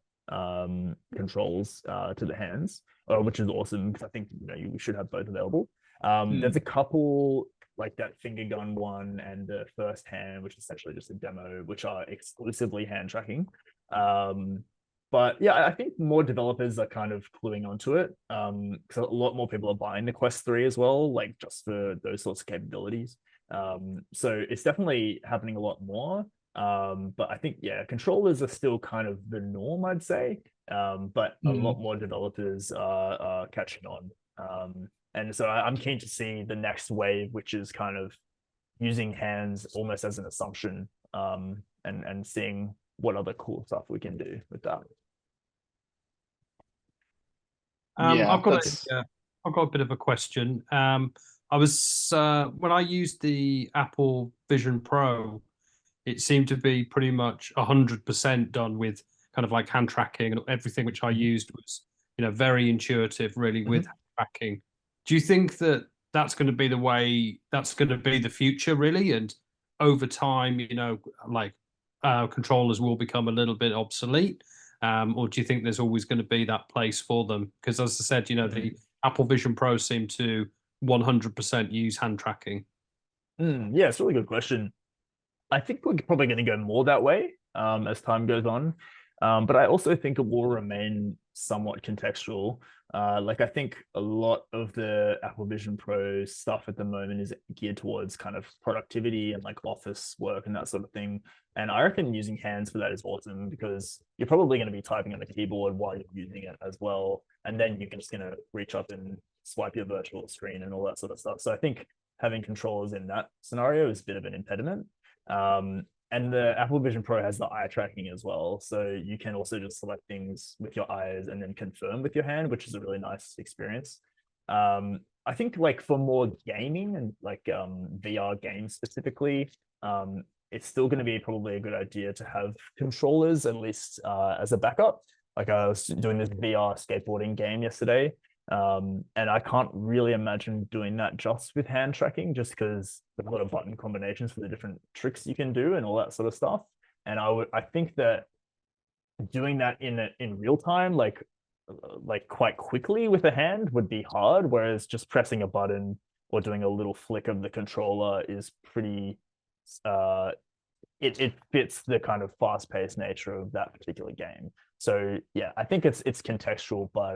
controls to the hands, which is awesome because I think you should have both available. There's a couple like that finger gun one and the first hand, which is essentially just a demo, which are exclusively hand tracking. But yeah, I think more developers are kind of cluing onto it, because a lot more people are buying the Quest 3 as well, like just for those sorts of capabilities. So it's definitely happening a lot more. But I think, yeah, controllers are still kind of the norm, I'd say. But a lot more developers are catching on. And so I'm keen to see the next wave, which is kind of using hands almost as an assumption, and seeing what other cool stuff we can do with that. Yeah, I've got a bit of a question. I was when I used the Apple Vision Pro, it seemed to be pretty much 100% done with kind of like hand tracking, and everything which I used was very intuitive, really, with hand tracking. Do you think that that's going to be the way, that's going to be the future, really? And over time, like controllers will become a little bit obsolete? Or do you think there's always going to be that place for them? Because as I said, the Apple Vision Pro seem to 100% use hand tracking. Yeah, it's a really good question. I think we're probably going to go more that way as time goes on. But I also think it will remain somewhat contextual. Like I think a lot of the Apple Vision Pro stuff at the moment is geared towards kind of productivity and like office work and that sort of thing. And I reckon using hands for that is awesome because you're probably going to be typing on the keyboard while you're using it as well. And then you're just going to reach up and swipe your virtual screen and all that sort of stuff. So I think having controllers in that scenario is a bit of an impediment. And the Apple Vision Pro has the eye tracking as well. So you can also just select things with your eyes and then confirm with your hand, which is a really nice experience. I think like for more gaming and like VR games specifically, it's still going to be probably a good idea to have controllers, at least as a backup. Like I was doing this VR skateboarding game yesterday, and I can't really imagine doing that just with hand tracking, just because there's a lot of button combinations for the different tricks you can do and all that sort of stuff. And I think that doing that in real time, like quite quickly with a hand would be hard, whereas just pressing a button or doing a little flick of the controller is pretty it fits the kind of fast-paced nature of that particular game. So yeah, I think it's contextual, but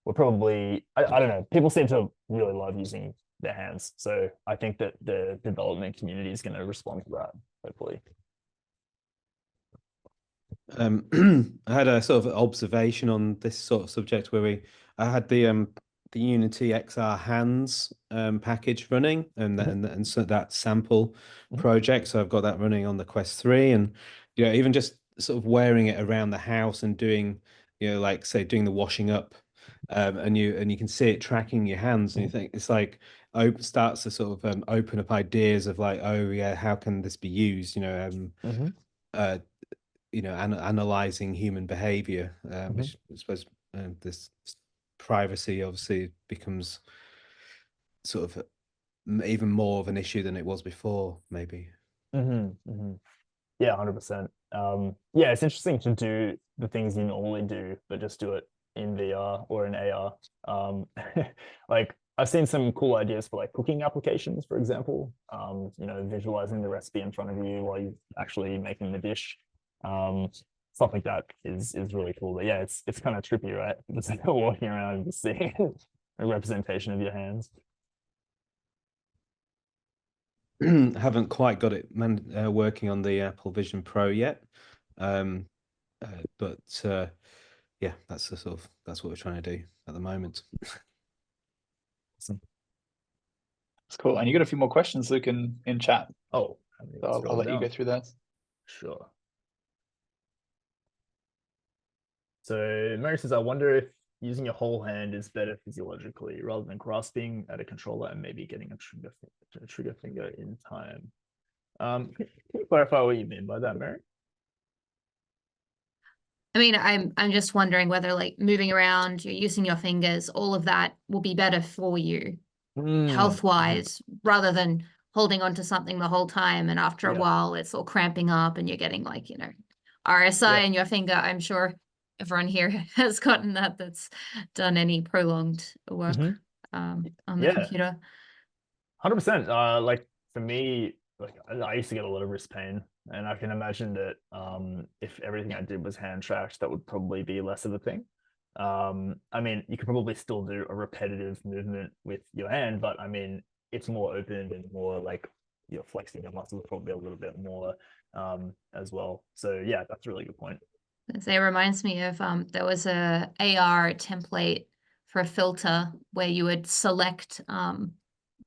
we're probably I don't know, people seem to really love using their hands, so I think that the development community is going to respond to that, hopefully. I had a sort of observation on this sort of subject where I had the Unity XR hands package running, and so that sample project. So I've got that running on the Quest 3, and even just sort of wearing it around the house and doing, like say doing the washing up, and you can see it tracking your hands, and you think it's like starts to sort of open up ideas of like, oh yeah, how can this be used? Analyzing human behavior, which I suppose this privacy obviously becomes sort of even more of an issue than it was before, maybe. Yeah, 100%. Yeah, it's interesting to do the things you normally do, but just do it in VR or in AR. Like I've seen some cool ideas for like cooking applications, for example. Visualizing the recipe in front of you while you're actually making the dish. Stuff like that is really cool. But yeah, it's kind of trippy, right? Just walking around and just seeing a representation of your hands. Haven't quite got it working on the Apple Vision Pro yet. But yeah, that's that's what we're trying to do at the moment. Awesome. It's cool. And you got a few more questions, Luke, in chat. Oh, So I'll let you go through that. Sure. So Mary says, I wonder if using your whole hand is better physiologically rather than grasping at a controller and maybe getting a trigger finger in time. Can you clarify what you mean by that, Mary? I mean, I'm just wondering whether like moving around, you're using your fingers, all of that will be better for you health-wise, rather than holding onto something the whole time and after a while it's all cramping up and you're getting like, RSI in your finger. I'm sure everyone here has gotten that's done any prolonged work on the computer. 100%. Like for me, like I used to get a lot of wrist pain, and I can imagine that if everything I did was hand tracked, that would probably be less of a thing. I mean, you could probably still do a repetitive movement with your hand, but I mean, it's more open and more like you're flexing your muscles probably a little bit more as well. So yeah, that's a really good point. It reminds me of there was a AR template for a filter where you would select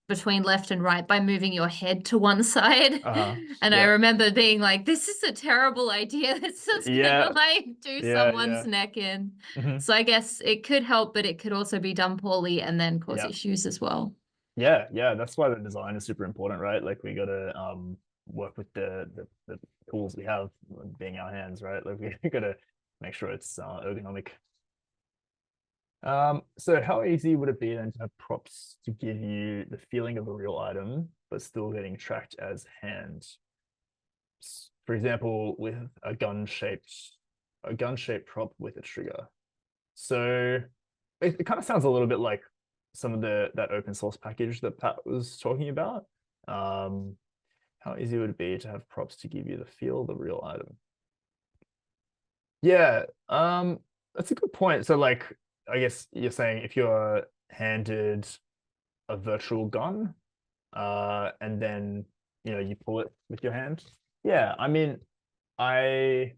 between left and right by moving your head to one side. And I remember being like, this is a terrible idea. It's just gonna like do someone's neck in. So I guess it could help, but it could also be done poorly and then cause issues as well. Yeah, that's why the design is super important, right? Like we gotta work with the tools we have being our hands, right? Like we gotta make sure it's ergonomic. So how easy would it be then to have props to give you the feeling of a real item, but still getting tracked as hand? For example, with a gun-shaped prop with a trigger. So it kind of sounds a little bit like some of that open source package that Pat was talking about. How easy would it be to have props to give you the feel of the real item? Yeah, that's a good point. So like, I guess you're saying if you're handed a virtual gun, and then you pull it with your hand. Yeah, I mean, I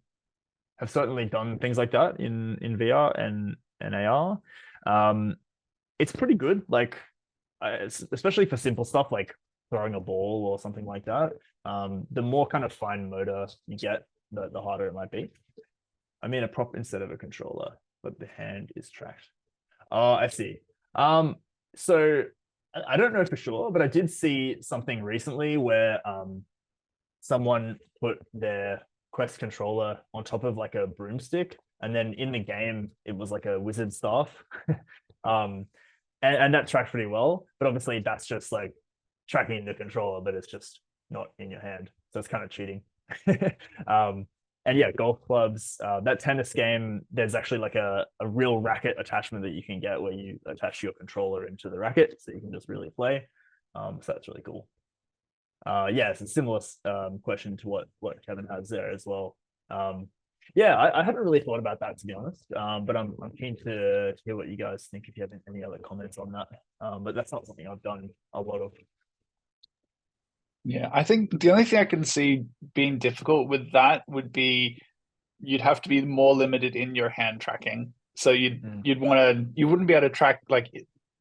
have certainly done things like that in VR and AR. It's pretty good, like especially for simple stuff like throwing a ball or something like that. The more kind of fine motor you get, the harder it might be. I mean, a prop instead of a controller, but the hand is tracked. Oh, I see. So I don't know for sure, but I did see something recently where someone put their Quest controller on top of like a broomstick, and then in the game it was like a wizard staff. And that tracked pretty well, but obviously that's just like tracking the controller, but it's just not in your hand, so it's kind of cheating. And yeah, golf clubs, that tennis game, there's actually like a real racket attachment that you can get where you attach your controller into the racket so you can just really play. So that's really cool. Yeah, it's a similar question to what Kevin has there as well. Yeah, I haven't really thought about that, to be honest, but I'm keen to hear what you guys think if you have any other comments on that. But that's not something I've done a lot of. Yeah, I think the only thing I can see being difficult with that would be you'd have to be more limited in your hand tracking. So you wouldn't be able to track like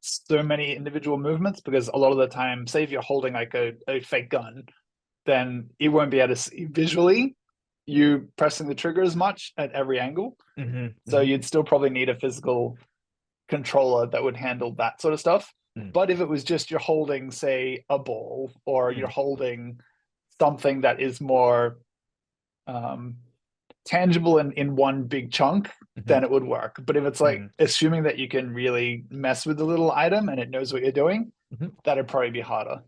so many individual movements, because a lot of the time, say if you're holding like a fake gun, then it won't be able to see visually you pressing the trigger as much at every angle. So you'd still probably need a physical controller that would handle that sort of stuff. But if it was just you're holding, say, a ball, or you're holding something that is more tangible in one big chunk, then it would work. But if it's like assuming that you can really mess with the little item and it knows what you're doing, that'd probably be harder.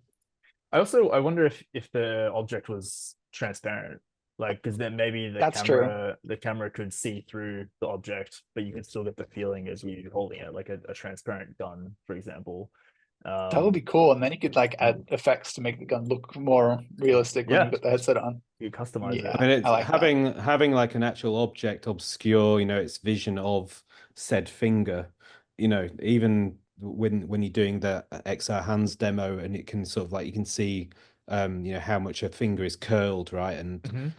I wonder if the object was transparent. Like, because then maybe That's true. the camera could see through the object, but you can still get the feeling as you holding it, like a transparent gun, for example. That would be cool. And then you could like add effects to make the gun look more realistic when you Yeah. got the headset on. You customize Yeah, it. I mean, it's I like that. having like an actual object obscure, its vision of said finger. Even when you're doing the XR hands demo, and it can sort of like you can see, how much a finger is curled, right? And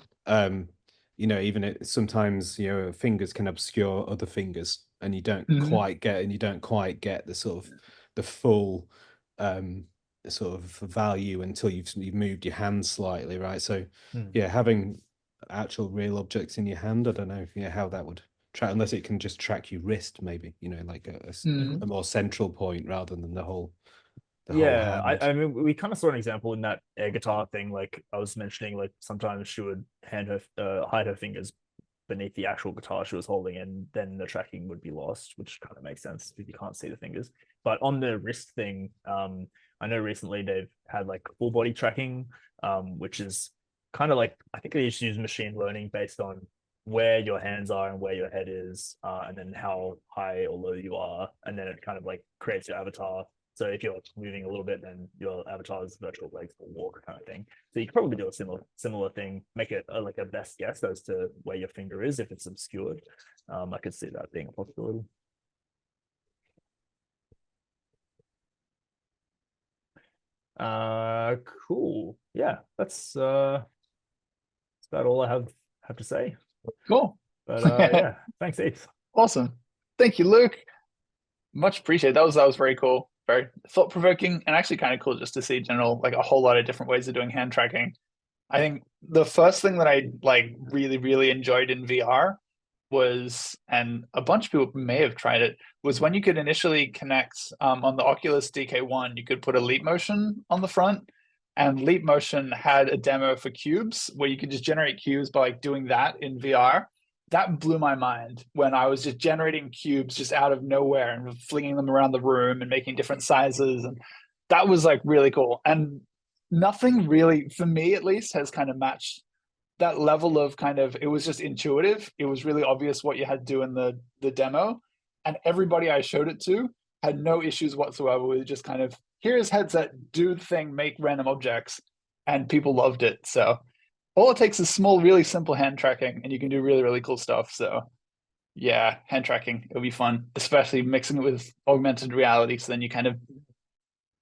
even sometimes fingers can obscure other fingers, and you don't Mhm. quite get the sort of the full sort of value until you've moved your hand slightly, right? So yeah, having actual real objects in your hand, I don't know how that would track, unless it can just track your wrist, maybe, like Mhm. a more central point rather than the whole Yeah, hand. I mean, we kind of saw an example in that air guitar thing. Like I was mentioning, like sometimes she would hide her fingers beneath the actual guitar she was holding, and then the tracking would be lost, which kind of makes sense because you can't see the fingers. But on the wrist thing, I know recently they've had like full body tracking, which is kind of like, I think they just use machine learning based on where your hands are and where your head is, and then how high or low you are, and then it kind of like creates your avatar. So if you're moving a little bit, then your avatar's virtual legs will walk, kind of thing. So you could probably do a similar thing, make it like a best guess as to where your finger is if it's obscured. I could see that being a possibility. Cool. Yeah, that's about all I have to say. Cool. But yeah, thanks, Ace. Awesome. Thank you, Luke. Much appreciated. That was very cool, very thought provoking, and actually kind of cool just to see general like a whole lot of different ways of doing hand tracking. I think the first thing that I like really enjoyed in VR was, and a bunch of people may have tried it, was when you could initially connect on the Oculus DK1, you could put a leap motion on the front, and leap motion had a demo for cubes where you could just generate cubes by like doing that in VR. That blew my mind when I was just generating cubes just out of nowhere and flinging them around the room and making different sizes, and that was like really cool. And nothing really, for me at least, has kind of matched that level of kind of, it was just intuitive. It was really obvious what you had to do in the demo. And everybody I showed it to had no issues whatsoever with just kind of, here's headset, do the thing, make random objects. And people loved it. So all it takes is small, really simple hand tracking, and you can do really cool stuff. So yeah, hand tracking, it'll be fun, especially mixing it with augmented reality. So then you kind of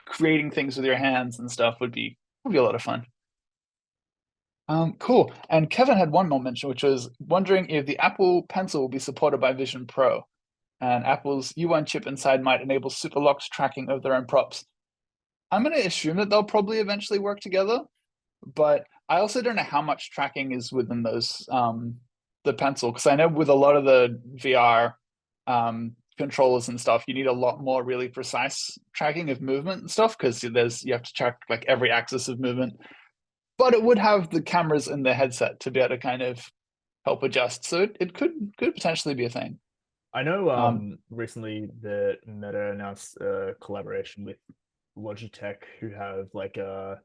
creating things with your hands and stuff would be a lot of fun. Cool. And Kevin had one more mention, which was wondering if the Apple Pencil will be supported by Vision Pro, and Apple's U1 chip inside might enable super locked tracking of their own props. I'm going to assume that they'll probably eventually work together, but I also don't know how much tracking is within those the Pencil, because I know with a lot of the VR controllers and stuff, you need a lot more really precise tracking of movement and stuff, because you have to track like every axis of movement. But it would have the cameras in the headset to be able to kind of help adjust. So it could potentially be a thing. I know recently the Meta announced a collaboration with Logitech, who have like a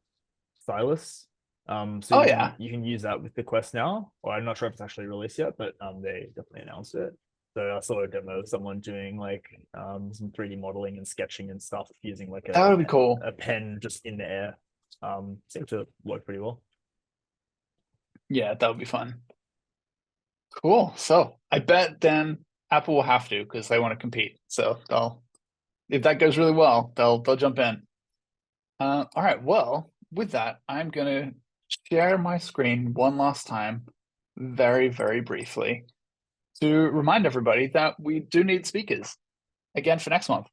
stylus. So you can use that with the Quest now, or I'm not sure if it's actually released yet, but they definitely announced it. So I saw a demo of someone doing like some 3D modeling and sketching and stuff using like That would be cool. a pen just in the air. Seemed to work pretty well. Yeah, that would be fun. Cool. So I bet then Apple will have to, because they want to compete. So if that goes really well, they'll jump in. All right. Well, with that, I'm gonna share my screen one last time, very briefly, to remind everybody that we do need speakers again for next month.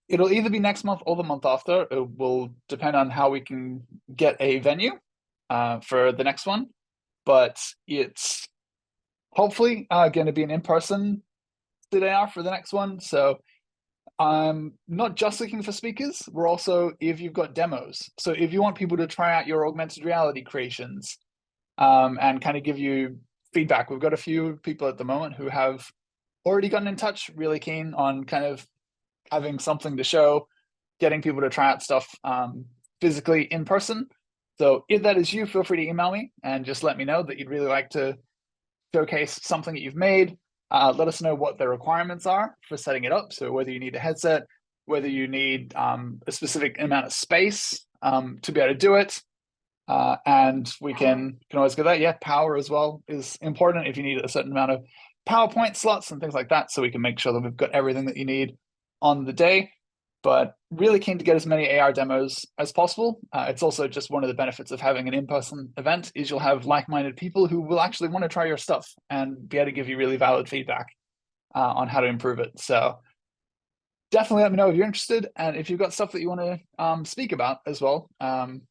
It'll either be next month or the month after. It will depend on how we can get a venue for the next one, but it's hopefully going to be an in-person SydAR for the next one. So I'm not just looking for speakers. We're also, if you've got demos. So if you want people to try out your augmented reality creations and kind of give you feedback, we've got a few people at the moment who have already gotten in touch, really keen on kind of having something to show, getting people to try out stuff physically in person. So if that is you, feel free to email me and just let me know that you'd really like to showcase something that you've made. Let us know what the requirements are for setting it up. So whether you need a headset, whether you need a specific amount of space to be able to do it. And we can always go that. Yeah, power as well is important if you need a certain amount of PowerPoint slots and things like that. So we can make sure that we've got everything that you need on the day. But really keen to get as many AR demos as possible. It's also just one of the benefits of having an in-person event is you'll have like-minded people who will actually want to try your stuff and be able to give you really valid feedback on how to improve it. So definitely let me know if you're interested, and if you've got stuff that you want to speak about as well,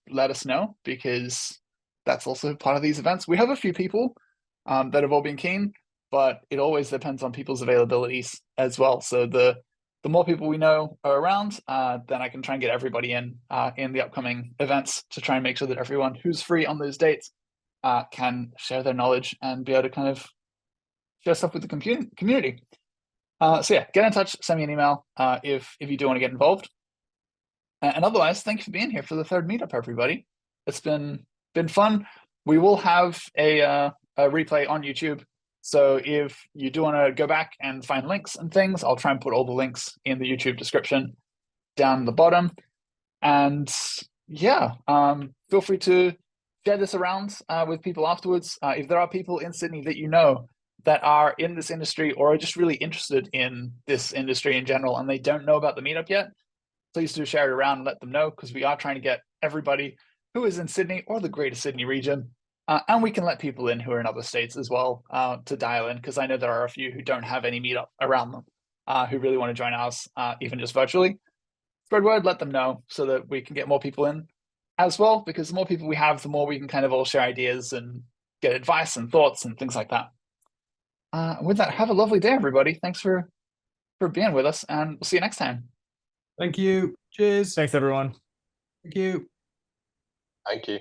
let us know, because that's also part of these events. We have a few people that have all been keen, but it always depends on people's availabilities as well. So the more people we know are around, then I can try and get everybody in the upcoming events to try and make sure that everyone who's free on those dates can share their knowledge and be able to kind of share stuff with the community. So yeah, get in touch, send me an email if you do want to get involved. And otherwise, thank you for being here for the third meetup, everybody. It's been fun. We will have a replay on YouTube. So if you do want to go back and find links and things, I'll try and put all the links in the YouTube description down the bottom. And yeah, feel free to share this around with people afterwards. If there are people in Sydney that you know that are in this industry or are just really interested in this industry in general and they don't know about the meetup yet, please do share it around and let them know, because we are trying to get everybody who is in Sydney or the greater Sydney region. And we can let people in who are in other states as well to dial in, because I know there are a few who don't have any meetup around them who really want to join us, even just virtually. Spread word, let them know so that we can get more people in as well, because the more people we have, the more we can kind of all share ideas and get advice and thoughts and things like that. With that, have a lovely day, everybody. Thanks for being with us, and we'll see you next time. Thank you. Cheers. Thanks, everyone. Thank you. Thank you.